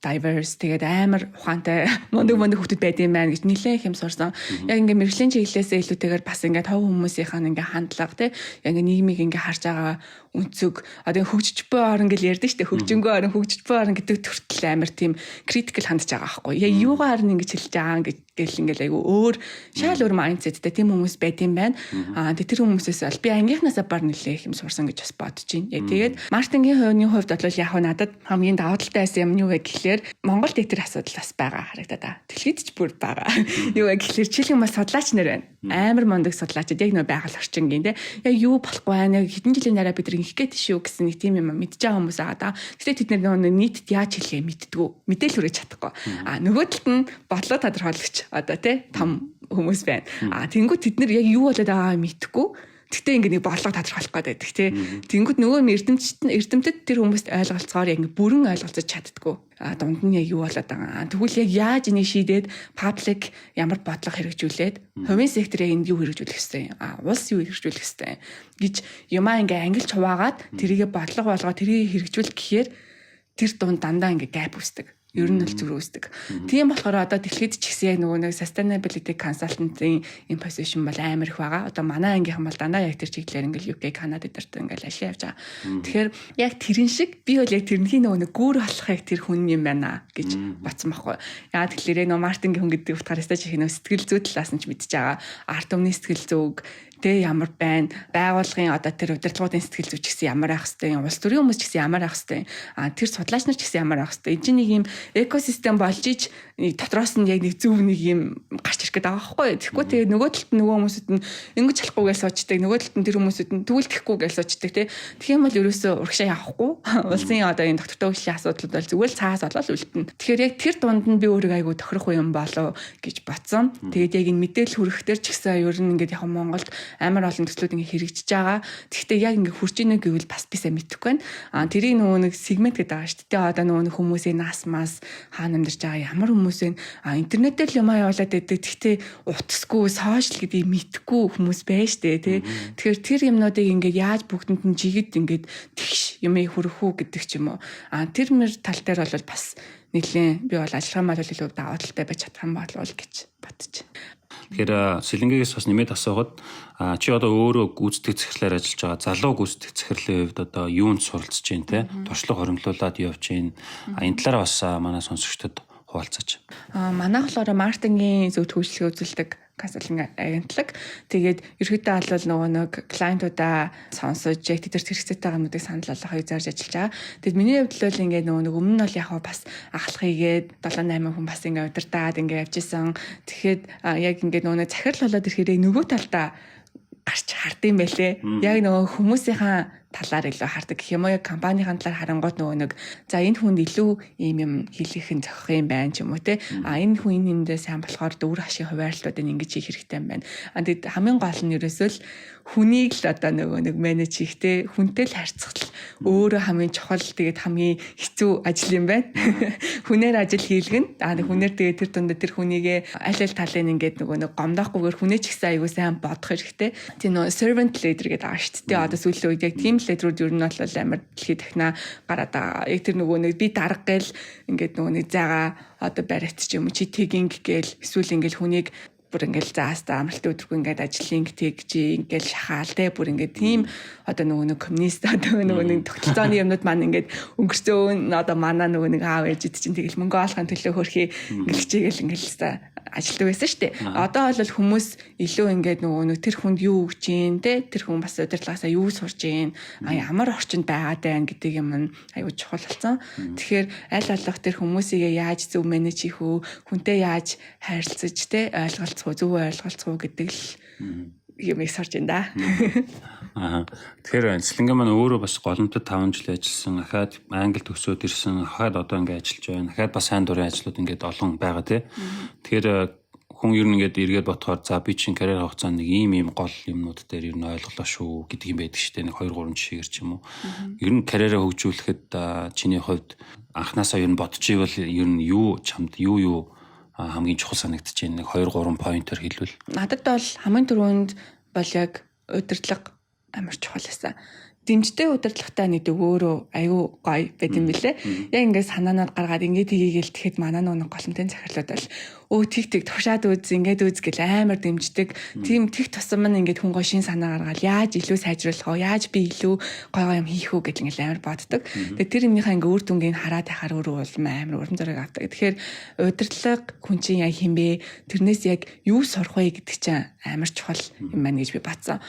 diverse тэгээд амар ухаантай мундаг хүүхдүүд байдсан байна гэж нэлээд хэм сурсан. Яг ингээ мэрэгжлийн чиглэлээсээ илүүтэйгээр бас ингээ тав хүмүүсийнх нь ингээ хандлага тий яг ингээ нийгмийг ингээ харж байгаа үнцөг одоо хөгжиж буй орн гэж ярьдэн штэ хөгжингөө орн хөгжиж буй орн гэдэг төртөл амар тийм критикл хандж байгаа байхгүй. Яг юугаар нь ингэж хэлж байгаа гэл ингээл айгу өөр шал өөр майндсеттэй тийм хүмүүс байдсан байна. Тэр хүмүүсээс аль би ангийнхнаасаа бар нэлээ хэм сурсан гэж бас бодож байна. Яг тэгээд маркетингийн хувьд бол яг надад хамгийн давуу талтай байсан юм юу вэ гэхлээр Монголд тэр асуудал бас байгаа харагдаад та. Дэлхийд ч бүр байгаа. Юу вэ гэхлээр чихэн бас судлаач нар байна. Амар мондөг судлаачид яг нөө байгаль орчингийн те. Яг юу болохгүй байна. Яг хэдэн жилийн дараа бид нэг гээд шүү гэсэн нэг тийм юм мэдж байгаа хүмүүс байгаа да. Гэтэ тэд нар нийтэд яаж хэлхээ мэддгүү. Мэдээл хүрэж чадахгүй. Нөгөө талд нь бодлоо тодорхойлогч одоо те том хүмүүс байна. Тэнгүү тэд нар яг юу болоод байгаагаа мэдэхгүй. Гэтэ ингээ нэг бодлого тодорхойлох гээд байдаг тий. Тэнгүүд нөгөө эрдэмтэд тэр хүмүүст ойлголцохоор яг ингээ бүрэн ойлголцож чаддггүй. Дунд нь яг юу болоод байгаа. Тэгвэл яг яаж энийг шийдээд паблик ямар бодлого хэрэгжүүлээд хувийн секторыг энд юу хэрэгжүүлэх ёстой юм. Улс юу хэрэгжүүлэх ёстой гэж юмаа ингээ ангилж хуваагаад тэрийгэ бодлого болгоо тэрийг хэрэгжүүл гэхээр тэр дунд дандаа ингээ гэп үүсдэг. Ер нь л зүрх үүсдэг. Тийм болохоор одоо дэлхийд ч гэсэн яг нөгөө нэг sustainability consultant-ийн position бол амар их байгаа. Одоо манай ангийнхан бол дандаа яг тэр чиглэлээр ингээл UK, Канада дээрт ингээл ашиг явж байгаа. Тэгэхээр яг тэрэн шиг би бол яг тэрнхийн нөгөө нэг гүүр болохыг тэр хүн юм байна гэж бодсон байхгүй. Яа тэгэхээр нөгөө маркетингийн хүн гэдэг утгаараа стаж их нөгөө сэтгэл зүй талаас нь ч мэдчихэж байгаа. Арт өмнө сэтгэл зүйг тэ ямар байна, байгууллагын одоо тэр удирдлагуудын сэтгэл зүйч гэсэн ямар ах хэвтэй, улс төрийн хүмүүс ч гэсэн ямар ах хэвтэй, тэр судлаач нар ч гэсэн ямар ах хэвтэй. Энэ чинь нэг юм экосистем болж иж дотроос нь яг нэг зөв нэг юм гарч ирэх гээд байгаа байхгүй. Тэгэхгүй тэгээ нөгөө талд нь нөгөө хүмүүсүүд нь ингэж болохгүйгээл суучдаг, нөгөө талд нь тэр хүмүүсүүд нь тэгвэл тэхгүйгээл суучдаг тий. Тэгэх юм бол ерөөсөө урагшаа явахгүй. Улсын одоо энэ доктортой хөгжлийн асуудлууд бол зүгээр л цаас болол үлдэнэ. Тэгэхээр яг тэр дунд нь би өөрөө айгу тохирох юм болов гэж бодсон. Тэгээд яг энэ мэдээлэл хүрэхтэр ч гэсэн ер нь ингээд яг Монголд амар олон төслүүд ингээ хэрэгжиж байгаа. Тэгэхдээ яг ингээ хурж ийнэ гэвэл бас би сайн мэдэхгүй байна. Тэрийг нөгөө нэг сегмент гэдэг байгаа шүү дээ. Одоо нөгөө нэг хүмүүсийн нас мас хаана амьдарч байгаа ямар хүмүүс вэ? Интернетээр л юмаа явуулаад байдаг. Тэгэхдээ утасгүй, сошиал гэдгийг мэдэхгүй хүмүүс байж дээ, тий. Тэгэхээр тэр юмнуудыг ингээ яаж бүгдэнд нь жигэд ингээ тэгш юмыг хүрэх үү гэдэг ч юм уу. Тэр мөр тал дээр бол бас нэлийн би бол ажиллагаа мал илүү даваа талтай байж чадах юм болов уу гэж бодчих. Тэгэхээр Сэлэнгээс бас нэмээд асуухад чи одоо өөрөө гүйцэтгэх захирлаар ажиллаж байгаа. Залуу гүйцэтгэх захирлын хувьд одоо юунд суралцж байна те? Туршлага хоримтлуулаад явж байна. Энэ талаар бас манай сонсогчдод хуваалцаач. Манайх болохоор маркетингийн зөв төлөвлөгөө үзүүлдэг консалтинг агентлаг. Тэгээд ерөөдөө бол нөгөө нэг клиентуудаа сонсож яг тэд хэрэгцээтэй байгаа юмнуудыг санал болгохыг зорж ажиллаж байгаа. Тэгэд миний хувьд л ингээд нөгөө нэг өмнө нь бол яг бас ахлах хийгээд 7-8 хүн бас ингээд удирдаад ингээд явжсэн. Тэгэхэд яг ингээд нөгөө нэг захирал болоод ирэхээр нөгөө талдаа гарч хардсан байлээ. Яг нөгөө хүмүүсийнхаа талаар илүү хардаг гэх юм уу, яг компанийн талаар харангууд нөгөө нэг за энэ хүнд илүү ийм юм хэлэх нь зохих юм байна ч юм уу те. Энэ хүн энэ юмдээ сайн болохоор дүүр хашийн хуваарлуудыг ингэж хийх хэрэгтэй юм байна. Тэгэд хамгийн гол нь ерөөсөө л хүнийг л одоо нөгөө нэг менеж хийхтэй хүнтэй л харьцах л өөрөө хамгийн чухал тэгээд хамгийн хэцүү ажил юм байна. Хүнээр ажил хийлгэн. Хүнээр тэгээд тэр дундаа тэр хүнийгээ аль аль талын ингээд нөгөө нэг гомдоохгүйгээр хүнээ ч ихсэн аягүй сайн бодох хэрэгтэй. Тийм нөгөө servant leader гэдэг байгаа шүү дээ. Одоо сүүлийн үед яг team leader-ууд ер нь бол амар дэлхийд дахна гараад байгаа. Яг тэр нөгөө нэг би дарга гээл ингээд нөгөө нэг зайгаа одоо бариад ч юм уу чи тэгинг гээл эсвэл ингээд хүнийг бүр ингээл зааста амралт өдргүй ингээд ажлын тэгж ингээл шахаал те бүр ингээд тийм одоо нөгөө нэг коммунист одоо нөгөө нэг тогтолцооны юмнууд маань ингээд өнгөрсөн одоо манай нөгөө нэг аав ээжид чинь тэгэл мөнгө олохын төлөө хөрхий ингээл ингээл ажилтдаг байсан шүү дээ. Одоо бол хүмүүс илүү ингээд нөгөө нэг тэр хүнд юу өгч гин те тэр хүн бас удирдлагаасаа юу сурж гин ямар орчинд байгаад байна гэдэг юм аюу чухал болсон. Тэгэхээр аль болох тэр хүмүүсийг яаж зөв менеж хийх үү, хүнтэй яаж харилцаж те ойлголцох зөв ойлголцох гэдэг л юм их сорж байна да. Тэгэхээр Сэлэнгэ маань өөрөө бас голомтод 5 жил ажилласан, ахаад англи төгсөөд ирсэн, ахаад одоо ингээд ажиллаж байна. Ахаад бас сайн дурын ажлууд ингээд олон байгаа тий. Тэгэхээр хүн ер нь ингээд эргээд ботхоор за би чинь карьер хугацаанд нэг ийм гол юмнууд дээр ер нь ойлголоо шүү гэдэг юм байдаг шүү дээ. Нэг 2-3 жишээгээр ч юм уу. Ер нь карьераа хөгжүүлэхэд чиний хувьд анханасаа ер нь бодож ивэл ер нь юу чамд юу хамгийн чухал санагдаж байна? Нэг 2-3 поинтер хэлвэл. Надад бол хамгийн түрүүнд бол яг удирдлага амар чухал байсан. Дэмжтэй удирдлагатай нэг өөрөө аюу гоё байт юм билэ. Яг ингээд санаанаар гаргаад ингээд тгийгээл тэгэхэд манай нэг голомтын захирлууд бол тэг тушаад үз ингээд үз гэл амар дэмждэг. Тийм тэг тусам нь ингээд хүн гоё шин санаа гаргаад яаж илүү сайжруулах вэ? Яаж би илүү гоё юм хийх үү гэж ингээд амар боддог. Тэгээ тэр юмнийхаа ингээд үр дүнгийг хараад байхаар өөрөө бол амар урам зориг авдаг. Тэгэхээр удирдлага хүн чинь яг хин бэ? Тэрнээс яг юу сурах вэ гэдэг чинь амар чухал юм байна гэж би батсан.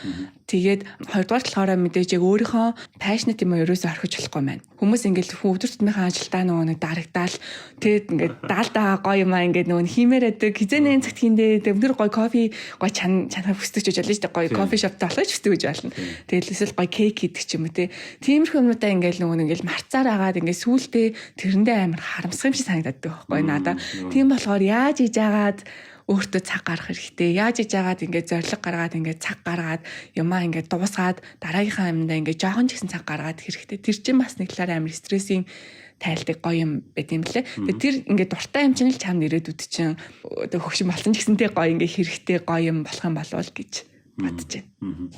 Тэгээд хоёрдугаар талаараа мэдээж яг өөрийнхөө passionate юм ерөөсөө орхиж болохгүй маань. Хүмүүс ингээд өдөр тутмынхаа ажилдаа нөгөө нэг дарагдаал тэгээд ингээд даалдаа гоё юм аа ингээд нөгөө химээрэдэг хизэнэ цагт хиндээ өндөр гоё кофе гоё чанар хүсдэг ч гэж байна шүү дээ. Гоё кофе шоптой болох ч хүсдэг гэж байна. Тэгээд эсвэл гоё кейк хийдэг ч юм уу те. Тиймэрхүү юмудаа ингээд нөгөө нэг ингээд марцаар агаад ингээд сүултээ тэрэндээ амар харамсах юм шиг санагдаад байхгүй надаа. Тийм болохоор яаж хийж агаад өөртөө цаг гаргах хэрэгтэй. Яаж ижаагаад ингээд зориг гаргаад ингээд цаг гаргаад юмаа ингээд дуусгаад дараагийнхаа юмдаа ингээд жоохон ч гэсэн цаг гаргаад хэрэгтэй. Тэр чинь бас нэг талаараа амар стрессийн тайлдаг гоё юм байт юм лээ. Тэгээ тэр ингээд дуртай юм чинь л чам нэрээдүүд чинь одоо хөгшин болсон ч гэсэнтэй гоё ингээд хэрэгтэй гоё юм болох юм болов гэж бодож байна.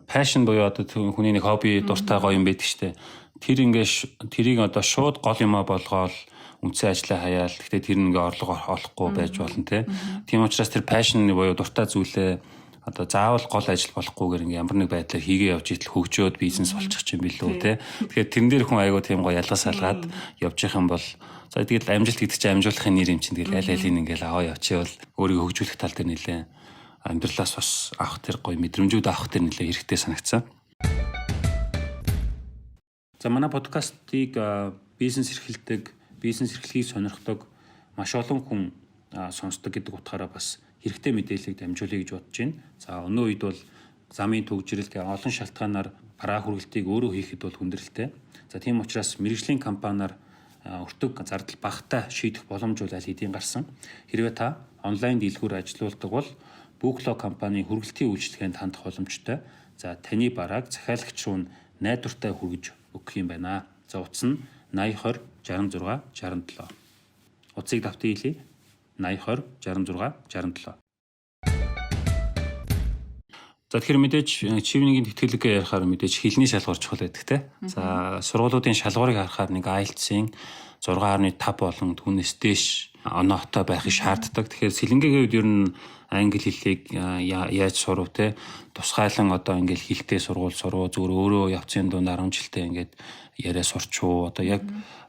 Passion буюу одоо хүний нэг хобби дуртай гоё юм байдаг штэ. Тэр ингээд тэрийг одоо шууд гол юмаа болгоол үнцэн ажлаа хаяал. Гэхдээ тэр нэг орлого олохгүй байж болно те. Тийм учраас тэр passion буюу дуртай зүйлээ одоо заавал гол ажил болохгүйгээр ингээ ямар нэг байдлаар хийгээ явж итэл хөгжөөд бизнес болчих юм билүү те. Тэгэхээр тэрэн дээр хүн аягүй тийм гоё ялгаас салгаад явж их юм бол за тэгэл амжилт гэдэг чинь амжуулахын нэр юм чинь тэгэл аль алийг ингээл аваа явчихвал өөрийгөө хөгжүүлэх тал дээр нэлээ амьдралаас бас авах тэр гоё мэдрэмжүүд авах тэр нэлээ хэрэгтэй санагцсан. За манай подкастыг бизнес эрхлэхийг сонирхдог маш олон хүн сонсдог гэдэг утгаараа бас хэрэгтэй мэдээллийг дамжуулъя гэж бодож байна. За өнөө үед бол замын төгжрөл гэх олон шалтгаанаар бараа хүргэлтийг өөрөө хийхэд бол хүндрэлтэй. За тийм учраас мэргэжлийн компаниар өртөг зардал багтаа шийдэх боломж бол аль хэдийн гарсан. Хэрвээ та онлайн дэлгүүр ажилуулдаг бол Booklog компани хүргэлтийн үйлчилгээнд хандах боломжтой. За таны барааг захиалагч руу найдвартай хүргэж өгөх юм байна. За утас нь 8020 66 67. Утсыг давтан хэлье. 8020 66 67. За тэгэхээр мэдээж чивнийгийн тэтгэлэг ярихаар мэдээж хэлний шалгуур чухал байдаг те. За сургуулиудын шалгуурыг харахаар нэг IELTS-ийн 6.5 болон түүнээс дээш оноотой байхыг шаарддаг. Тэгэхээр сэлэнгээгийн үед ер нь англи хэлийг яаж сурав те тусгайлан одоо ингээл хэлтэй сургууль суруу зүгээр өөрөө явцын дунд 10 жилдээ ингээд яриа сурчуу одоо яг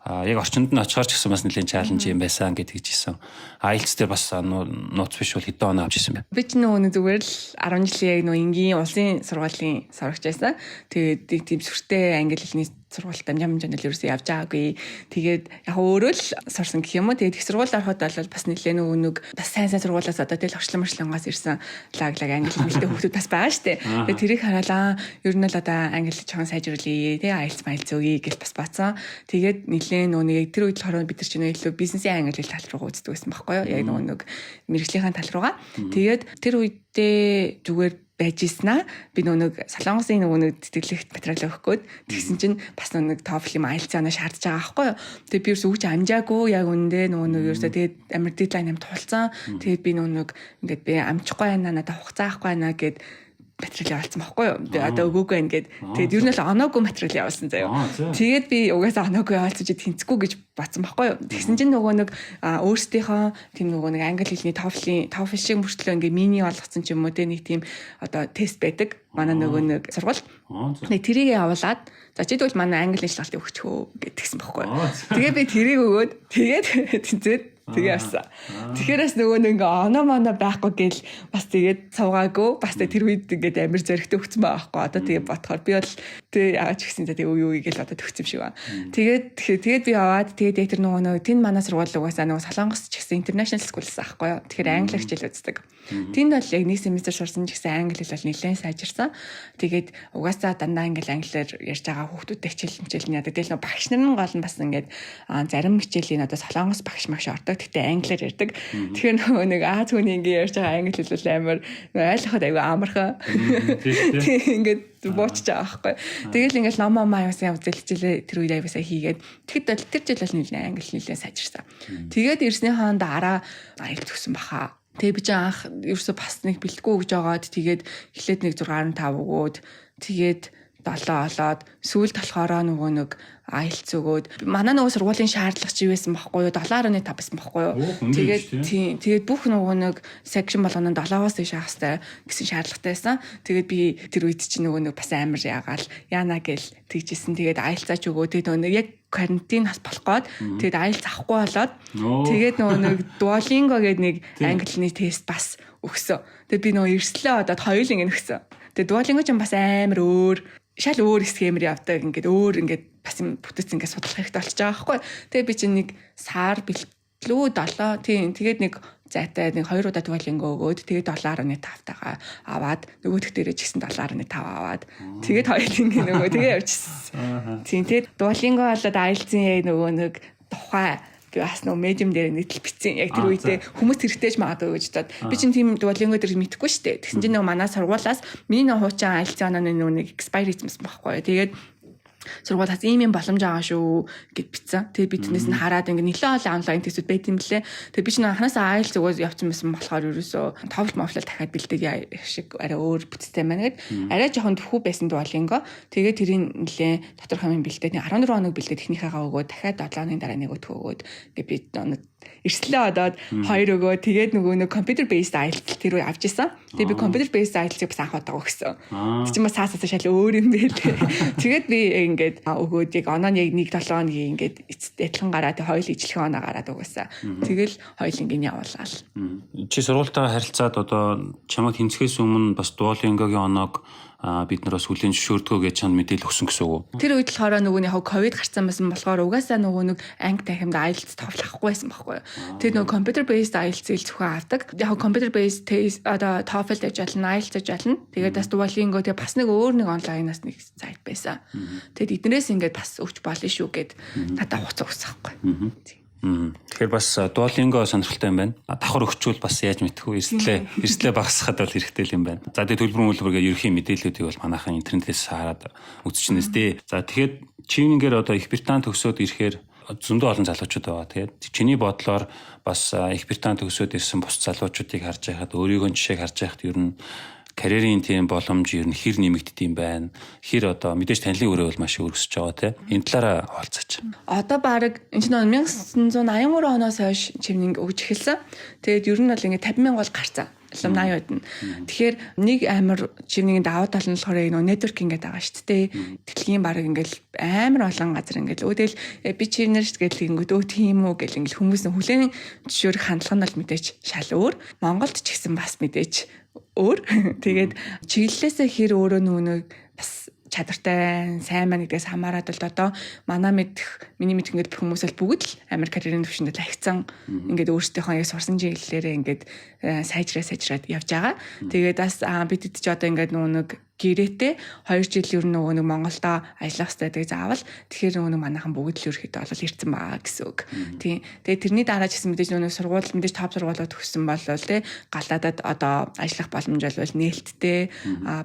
орчинд нь очихоор ч гэсэн бас нэлээд чаленж юм байсан гэж хэлжсэн. IELTS дээр бас нууц биш бол хэдэн оноо авч ирсэн бэ? Би ч нөгөө зүгээр л 10 жилийн яг нөгөө энгийн улсын сургуулийн сурагч байсан. Тэгээд тийм сүртэй англи хэлний сургуультай амжаамжаанд л ерөөсөө явж байгаагүй. Тэгээд яг өөрөө л сурсан гэх юм уу. Тэгээд их сургууль ороход бол бас нэлээд нөгөө бас сайн сургуулиас одоо тэл орчлон ирсэн лаг англи хэлтэй хүмүүс бас байгаа штэ. Тэгээд тэрийг хараалаа ер нь л одоо англи жоохон сайжруулъя тий IELTS өгье гэж бас бацсан. Тэгээд нэлээд нөгөө тэр үед болохоор бид нар чинь илүү бизнесийн англи хэл тал руугаа үздэг байсан байхгүй юу? Яг нөгөө мэрэгжлийн тал руугаа. Тэгээд тэр үедээ зүгээр байж ийснаа би нөгөө Солонгосын нөгөө тэтгэлэгт материал өгөх гээд тэгсэн чинь бас нөгөө TOEFL юм IELTS-аа шаардж байгаа байхгүй юу. Тэгээд би ерөөсөө үуч амжаагүй яг үндэ нөгөө ерөөсөө тэгээд амар дедлайн амт тулцсан. Тэгээд би нөгөө ингээд би амжихгүй байна надад хугацаа авахгүй байна гэд материал явуулсан байхгүй юу. Тэгээ одоо өгөөгүй байна гэд. Тэгээд ер нь л оноогүй материал явуулсан заяа. Тэгээд би угаасаа оноогүй явуулсан чи тэнцэхгүй гэж батсан байхгүй юу. Тэгсэн чинь нөгөө өөрсдийнхөө тийм нөгөө англи хэлний TOEFL шиг мөртлөө ингээ мини болгоцсон ч юм уу те нэг тийм одоо тест байдаг. Манай нөгөө сургууль. Нэг тэрийг явуулаад за чи тэгвэл манай англи хэл шалгалтыг өгчхөө гэдгсэн байхгүй юу. Тэгээ би тэрийг өгөөд тэгээд тэнцээд тэгээ авсан. Тэгэхээр бас нөгөө нэг оноо байхгүй гэл бас тэгээд суугаагүй бас тэр үед ингээд амир зөрөгтэй өгсөн байхгүй. Одоо тэгээ ботхоор би бол тэг яач гисэн тэгээ үе гэл одоо төгсөн юм шиг байна. Тэгээд би яваад тэгээд тэр нөгөө тэн манай сургууль угаасаа нөгөө Солонгос ч гэсэн international school-с аахгүй юу. Тэгэхээр англи хичээл үздэг. Тэнд бол яг нэг семестр сурсан ч гэсэн англи хэл бол нэлээд сайжирсан. Тэгээд угаасаа дандаа англиар ярьж байгаа хүүхдүүдтэй хичээл яадаг. Тэгэл нөгөө багш нар нь гол нь бас ингээд зарим хичээлийн одоо Солонгос багш магш ордог. Тэгтээ англиар ярьдаг. Тэгэхээр нөгөө нэг түүний ингээд ярьж байгаа англи хэл бол амар ойлгоход аюу амархан. Ингээд буучж байгаа байхгүй. Тэгэл ингээд номоо яасан үзэлжлээ тэр үед аюусаа хийгээд тэгэхэд тэр жил бол нэлээд англи хэлээ сайжирсан. Тэгээд ирснийхаа дараа IELTS төгсөн баха. Тэгээ би ч анх ерөөсө бас нэг бэлтгүү гэж байгаад тэгээд эхлээд нэг 6.5 өгөөд тэгээд 7 олоод сүүлд болохоор нөгөө нэг IELTS өгөөд манай нөгөө сургуулийн шаардлага чи байсан байхгүй юу 7.5 байсан байхгүй юу тэгээд бүх нөгөө нэг section болгоно 7-оос дэш авах хэрэгтэй гэсэн шаардлагатай байсан. Тэгээд би тэр үед чи нөгөө нэг бас амар яагаал яана гэл тэгжсэн. Тэгээд IELTS-аач өгөө тэгээд нөгөө яг карантин бас болох гээд тэгээд IELTS авахгүй болоод тэгээд нөгөө нэг Duolingo гэдэг нэг англи тест бас өгсөн. Тэгээд би нөгөө эрслээ одоод хоёулын ингэ өгсөн. Тэгээд Duolingo ч бас амар шал өөр схемээр явдаг ингээд өөр ингээд бас юм бүтэц ингээд судлах хэрэгтэй болчихж байгаа байхгүй. Тэгээ би чинь нэг сар бэлтлүү 7 тийм тэгээд нэг зайтай нэг 2 удаа Duolingo өгөөд тэгээд 7.5 тагаа аваад нөгөөх дээрээ ч гэсэн 7.5 аваад тэгээд хоёулын нөгөө тэгээ явчихсан. Тийм тэгээд Duolingo болоод IELTS-ийн нөгөө нэг тухай би бас нөгөө медиум дээр нийтлэл бичсэн. Яг тэр үедээ хүмүүс хэрэгтэй ч магадгүй гэж бодоод би чинь тийм Duolingo дээр мэдэхгүй шүү дээ. Тэгсэн чинь нөгөө манай сургуулаас миний нөгөө хуучин IELTS онооны нөгөө нэг expire хийсэн байхгүй. Тэгээд сургуулиас ийм боломж байгаа шүү гэд бичсэн. Тэгээд би тэрнээс нь хараад ингээ нэлээд олон онлайн тестүүд байт юм лээ. Тэгээд би чинь анханасаа IELTS өгөөс явцсан байсан болохоор ерөөсөө TOEFL дахиад бэлдээ шиг арай өөр бүтцтэй байна гэд арай жоохон төвхүү байсан Duolingo. Тэгээд тэрийн нэлээд дотор хамын бэлдээ 14 хоног бэлдээ техникаагаа өгөөд дахиад 7 хоногийн дараа нэг өгөөд ингээ би эрслээ одоод 2 өгөө тэгээд нөгөө computer based IELTS тэр үе авч исэн. Тэгээд би computer based IELTS-ийг бас анх удаага өгсөн. Тэг чи бас цаасаас шал өөр юм бэ лээ. Тэгээд би ингээд өгөөд яг онооны 1-7 хоногийн ингээд эцэдхэн гараад хоёул ижлэх оноо гараад өгөөсөн. Тэгэл хоёул ингээд явуулаад. Чи сургуультайгаа харилцаад одоо чамайг хинцгээс өмнө бас Duolingo-гийн оноог бид нараас хүлээн зөвшөөрдгөө гэж чанд мэдээлэл өгсөн гэсэн үг үү? Тэр үед болохоор нөгөө яг ковид гарсан байсан болохоор угаасаа нөгөө нэг анги тахимд IELTS TOEFL авахгүй байсан байхгүй юу. Тэр нөгөө computer based IELTS-ийг зөвхөн авдаг. Яг computer based test одоо TOEFL гэж болно, IELTS гэж болно. Тэгээд бас Duolingo тэгээд бас нэг өөр нэг онлайнаас нэг сайт байсан. Тэгээд эднээс ингээд бас өгч болно шүү гэд надад хуцаа өгсөн байхгүй. Тэгэхээр бас Duolingo сонирхолтой юм байна. Давхар өгчүүл бас яаж мэдэх вэ? Эрсдлээ багасгахад бол хэрэгтэй юм байна. За тэгээд төлбөр мөлбөргээ ерөнхий мэдээллүүдийг бол манайхан интернетээс хараад үзчихнээс дээ. За тэгэхээр чинийгээр одоо Их Британь төгсөөд ирэхээр зөндөө олон залуучууд байгаа. Тэгээд чиний бодлоор бас Их Британь төгсөөд ирсэн бус залуучуудыг харж байхад өөрийнхөө жишээг харж байхад ер нь карьерийн тийм боломж ер нь хэр нэмэгддэм байна. Хэр одоо мэдээж танилын өрөө бол маш өргөсөж байгаа тийм. Энэ талаараа хаалцаач. Одоо баг энэ чинь 1983 оноос хойш чимнэг өгж эхэлсэн. Тэгээд ер нь бол ингээд 50,000 бол гарцсан. Лам 80 байдна. Тэгэхээр нэг амар чимнэгийн давуу тал нь болохоор нөгөө networking гэдэг байгаа шүү дээ. Дэлхийн баг ингээд амар олон газар ингээд өөдөл би чимнэрч гэдэг ингээд өө тийм үү гэл ингээд хүмүүс нь хүлээн зөвшөөрөх хандлага нь бол мэдээж шал өөр. Монголд ч гэсэн бас мэдээж өөр. Тэгээд чиглэлээсээ хэр өөрөө нөгөө бас чадвартай сайн маа гэдгээс хамаарат бол одоо манай миний мэдх ингээд хүмүүс бол бүгд л амар карьерийн төвшөнд ахицсан ингээд өөрсдийнхөө яг сурсан чиглэлээрээ ингээд сайжраад явж байгаа. Тэгээд бас бид ч одоо ингээд нэг гэрээтэй 2 жил ер нь нэг Монголдо ажиллах хэрэгтэй гэж заавал тэгэхээр нэг манайхан бүгд л ерөөхдөө бол ирсэн байгаа гэсэн үг. Тийм. Тэгээд тэрний дараа ч гэсэн мэдээж нэг сургууль мэдээж топ сургуулиуд төгссөн болол тий галаадад одоо ажиллах боломж бол нээлттэй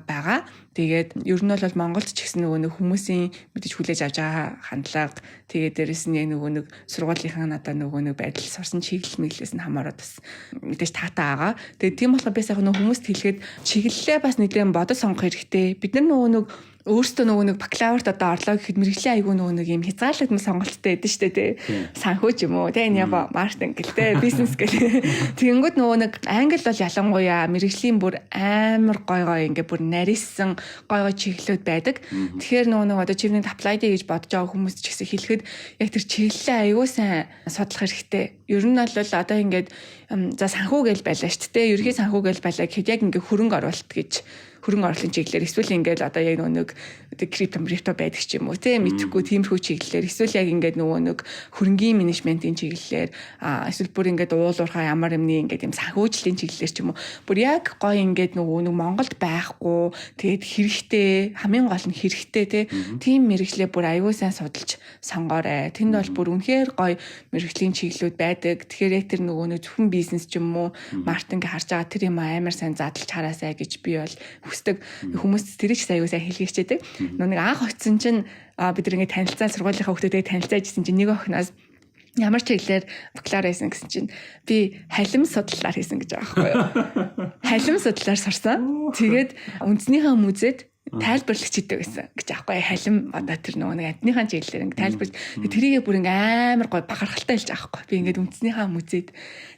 байгаа. Тэгээд ер нь бол Монголд ч гэсэн нэг хүмүүсийн мэдээж хүлээж авч байгаа хандлага тэгээд дээрэс нь нэг сургуулийнхаа надаа нэг байдал сурсан чиглэл мэглээс нь хамаарат бас мэдээж таатай байгаа. Тэгээд тийм болохоор би сайхан хүмүүст хэлэхэд чиглэлээ бас нэгэн бодож сонгох хэрэгтэй. Бид нар нэг өөртөө нэг бакалаврт одоо орлоо гэхэд мэрэгжлийн айгүй нэг юм хязгаарлагдсан сонголттой байдаг шүү дээ тий. Санхүү ч юм уу тий энэ яг маркетинг гэлтэй бизнес гэл. Тэгэнгүүт нэг англи бол ялангуяа мэрэгжлийн бүр амар гой ингээ бүр нарийнсан гой чиглэлүүд байдаг. Тэгэхээр нэг одоо чивний apply гэж бодож байгаа хүмүүс ч гэсэн хэлэхэд яг тэр чиглэлээ айгүй сайн судлах хэрэгтэй. Ер нь бол одоо ингээд за санхүү гэл байлаа шүү дээ. Ерхий санхүү гэл байлаа гэхэд яг ингээ хөрөнгө оруулалт гэж хөрөнгө оруулалтын чиглэлээр эсвэл ингээд одоо яг нэг крипто байдаг ч юм уу тийм мэдхгүй тиймэрхүү чиглэлээр эсвэл яг ингээд нэг хөрөнгийн менежментийн чиглэлээр эсвэл бүр ингээд уулуурхаа ямар юмны ингээд юм санхүүжлийн чиглэлээр ч юм уу бүр яг гоё ингээд нэг Монголд байхгүй тэгээд хэрэгтэй хамгийн гол нь хэрэгтэй тийм мэрэгчлээ бүр аюул сайн судалж сонгоорой. Тэнд бол бүр үнэхээр гоё мэрэгжлийн чиглэлүүд байдаг. Тэгэхээр яг тэр нэг зөвхөн бизнес ч юм уу маркетинг харж байгаа тэр юм амар сайн задлж хараасай гэж би бол хүсдэг. Хүмүүс тэрийг ч аюул сайн хэлхийж чийдэг. Нэг анх очсон чинь бид нэг танилцаа сургуулийнхаа хүмүүстэй танилцаа хийсэн чинь нэг охиноос ямар ч чиглэлээр бакалавр хийсэн гэсэн чинь би халим судлалаар хийсэн гэж байгаа байхгүй юу. Халим судлалаар сурсан. Тэгээд үндснийхээ музейд тайлбарлагч хийдэг гэсэн гэж аахгүй халим одоо тэр нэг адныхаа чиглэлээр ингэ тайлбарлаж тэрийгээ бүр ингэ амар гой бахархалтай хэлж аахгүй би ингэ үндснийхээ музейд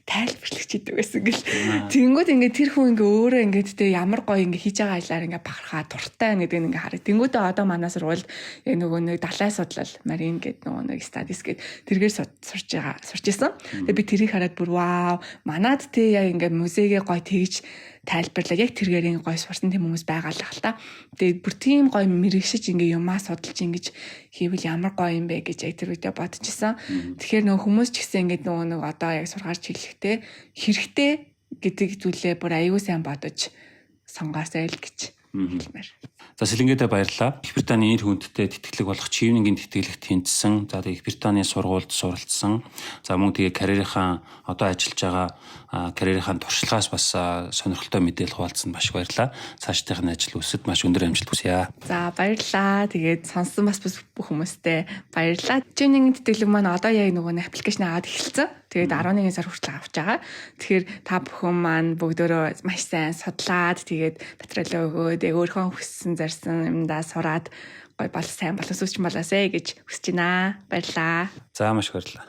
тайлбарлагч хийдэг гэсэн гэл тэгэнгүүт ингэ тэр хүн ингэ өөрөө ингэ тэ ямар гой ингэ хийж байгаа ажлаар ингэ бахархаа дуртай гэдэг ингэ хараа тэгэнгүүт одоо манай сургуульд нэг далай судлал марин гэдэг нэг стадис гэдэг тэргээр сурч исэн. Тэгээ би тэрийг хараад бүр вау манад тэ яг ингэ музейгээ гой тэгж тайлбарлаа яг тэргээрийн гой сурсан тийм хүмүүс байгаа л хальта. Тэгээд бүр тийм гой мэрэгшиж ингээ юмаа судалж ингэж хийвэл ямар гой юм бэ гэж яг тэр үедээ бодож исэн. Тэгэхээр нөгөө хүмүүс ч гэсэн ингээ нөгөө одоо яг сургаар чиглэхтэй хэрэгтэй гэдэг зүйлээ бүр аюу сайн бодож сонгоосай л гэж хэлмээр. За Сэлэнгээдээ баярлалаа. Их Британий нэр хүндтэй тэтгэлэг болох чивнингийн тэтгэлэгт тэнцсэн. За Их Британий сургуульд суралцсан. За мөн тэгээ карьерийнхаа одоо ажиллаж байгаа карьерийнхаа туршлагаас бас сонирхолтой мэдээлэл хуваалцсан маш баярлалаа. Цаашдын ажил үсэд маш өндөр амжилт хүсье. За баярлалаа. Тэгээд сонссон бас бүх хүмүүстээ баярлалаа. Чивнингийн тэтгэлэг маань одоо яг нөгөө аппликейшн аваад эхэлсэн. Тэгээд 11 сар хүртэл авч байгаа. Тэгэхээр та бүхэн маань бүгдөө маш сайн судлаад тэгээд материалаа өгөөд өөрийнхөө хүссэн зарсан юмдаа сураад гой бол сайн боловсруулж балаасэ гэж хүсэж байна. Баярлалаа. За маш баярлалаа.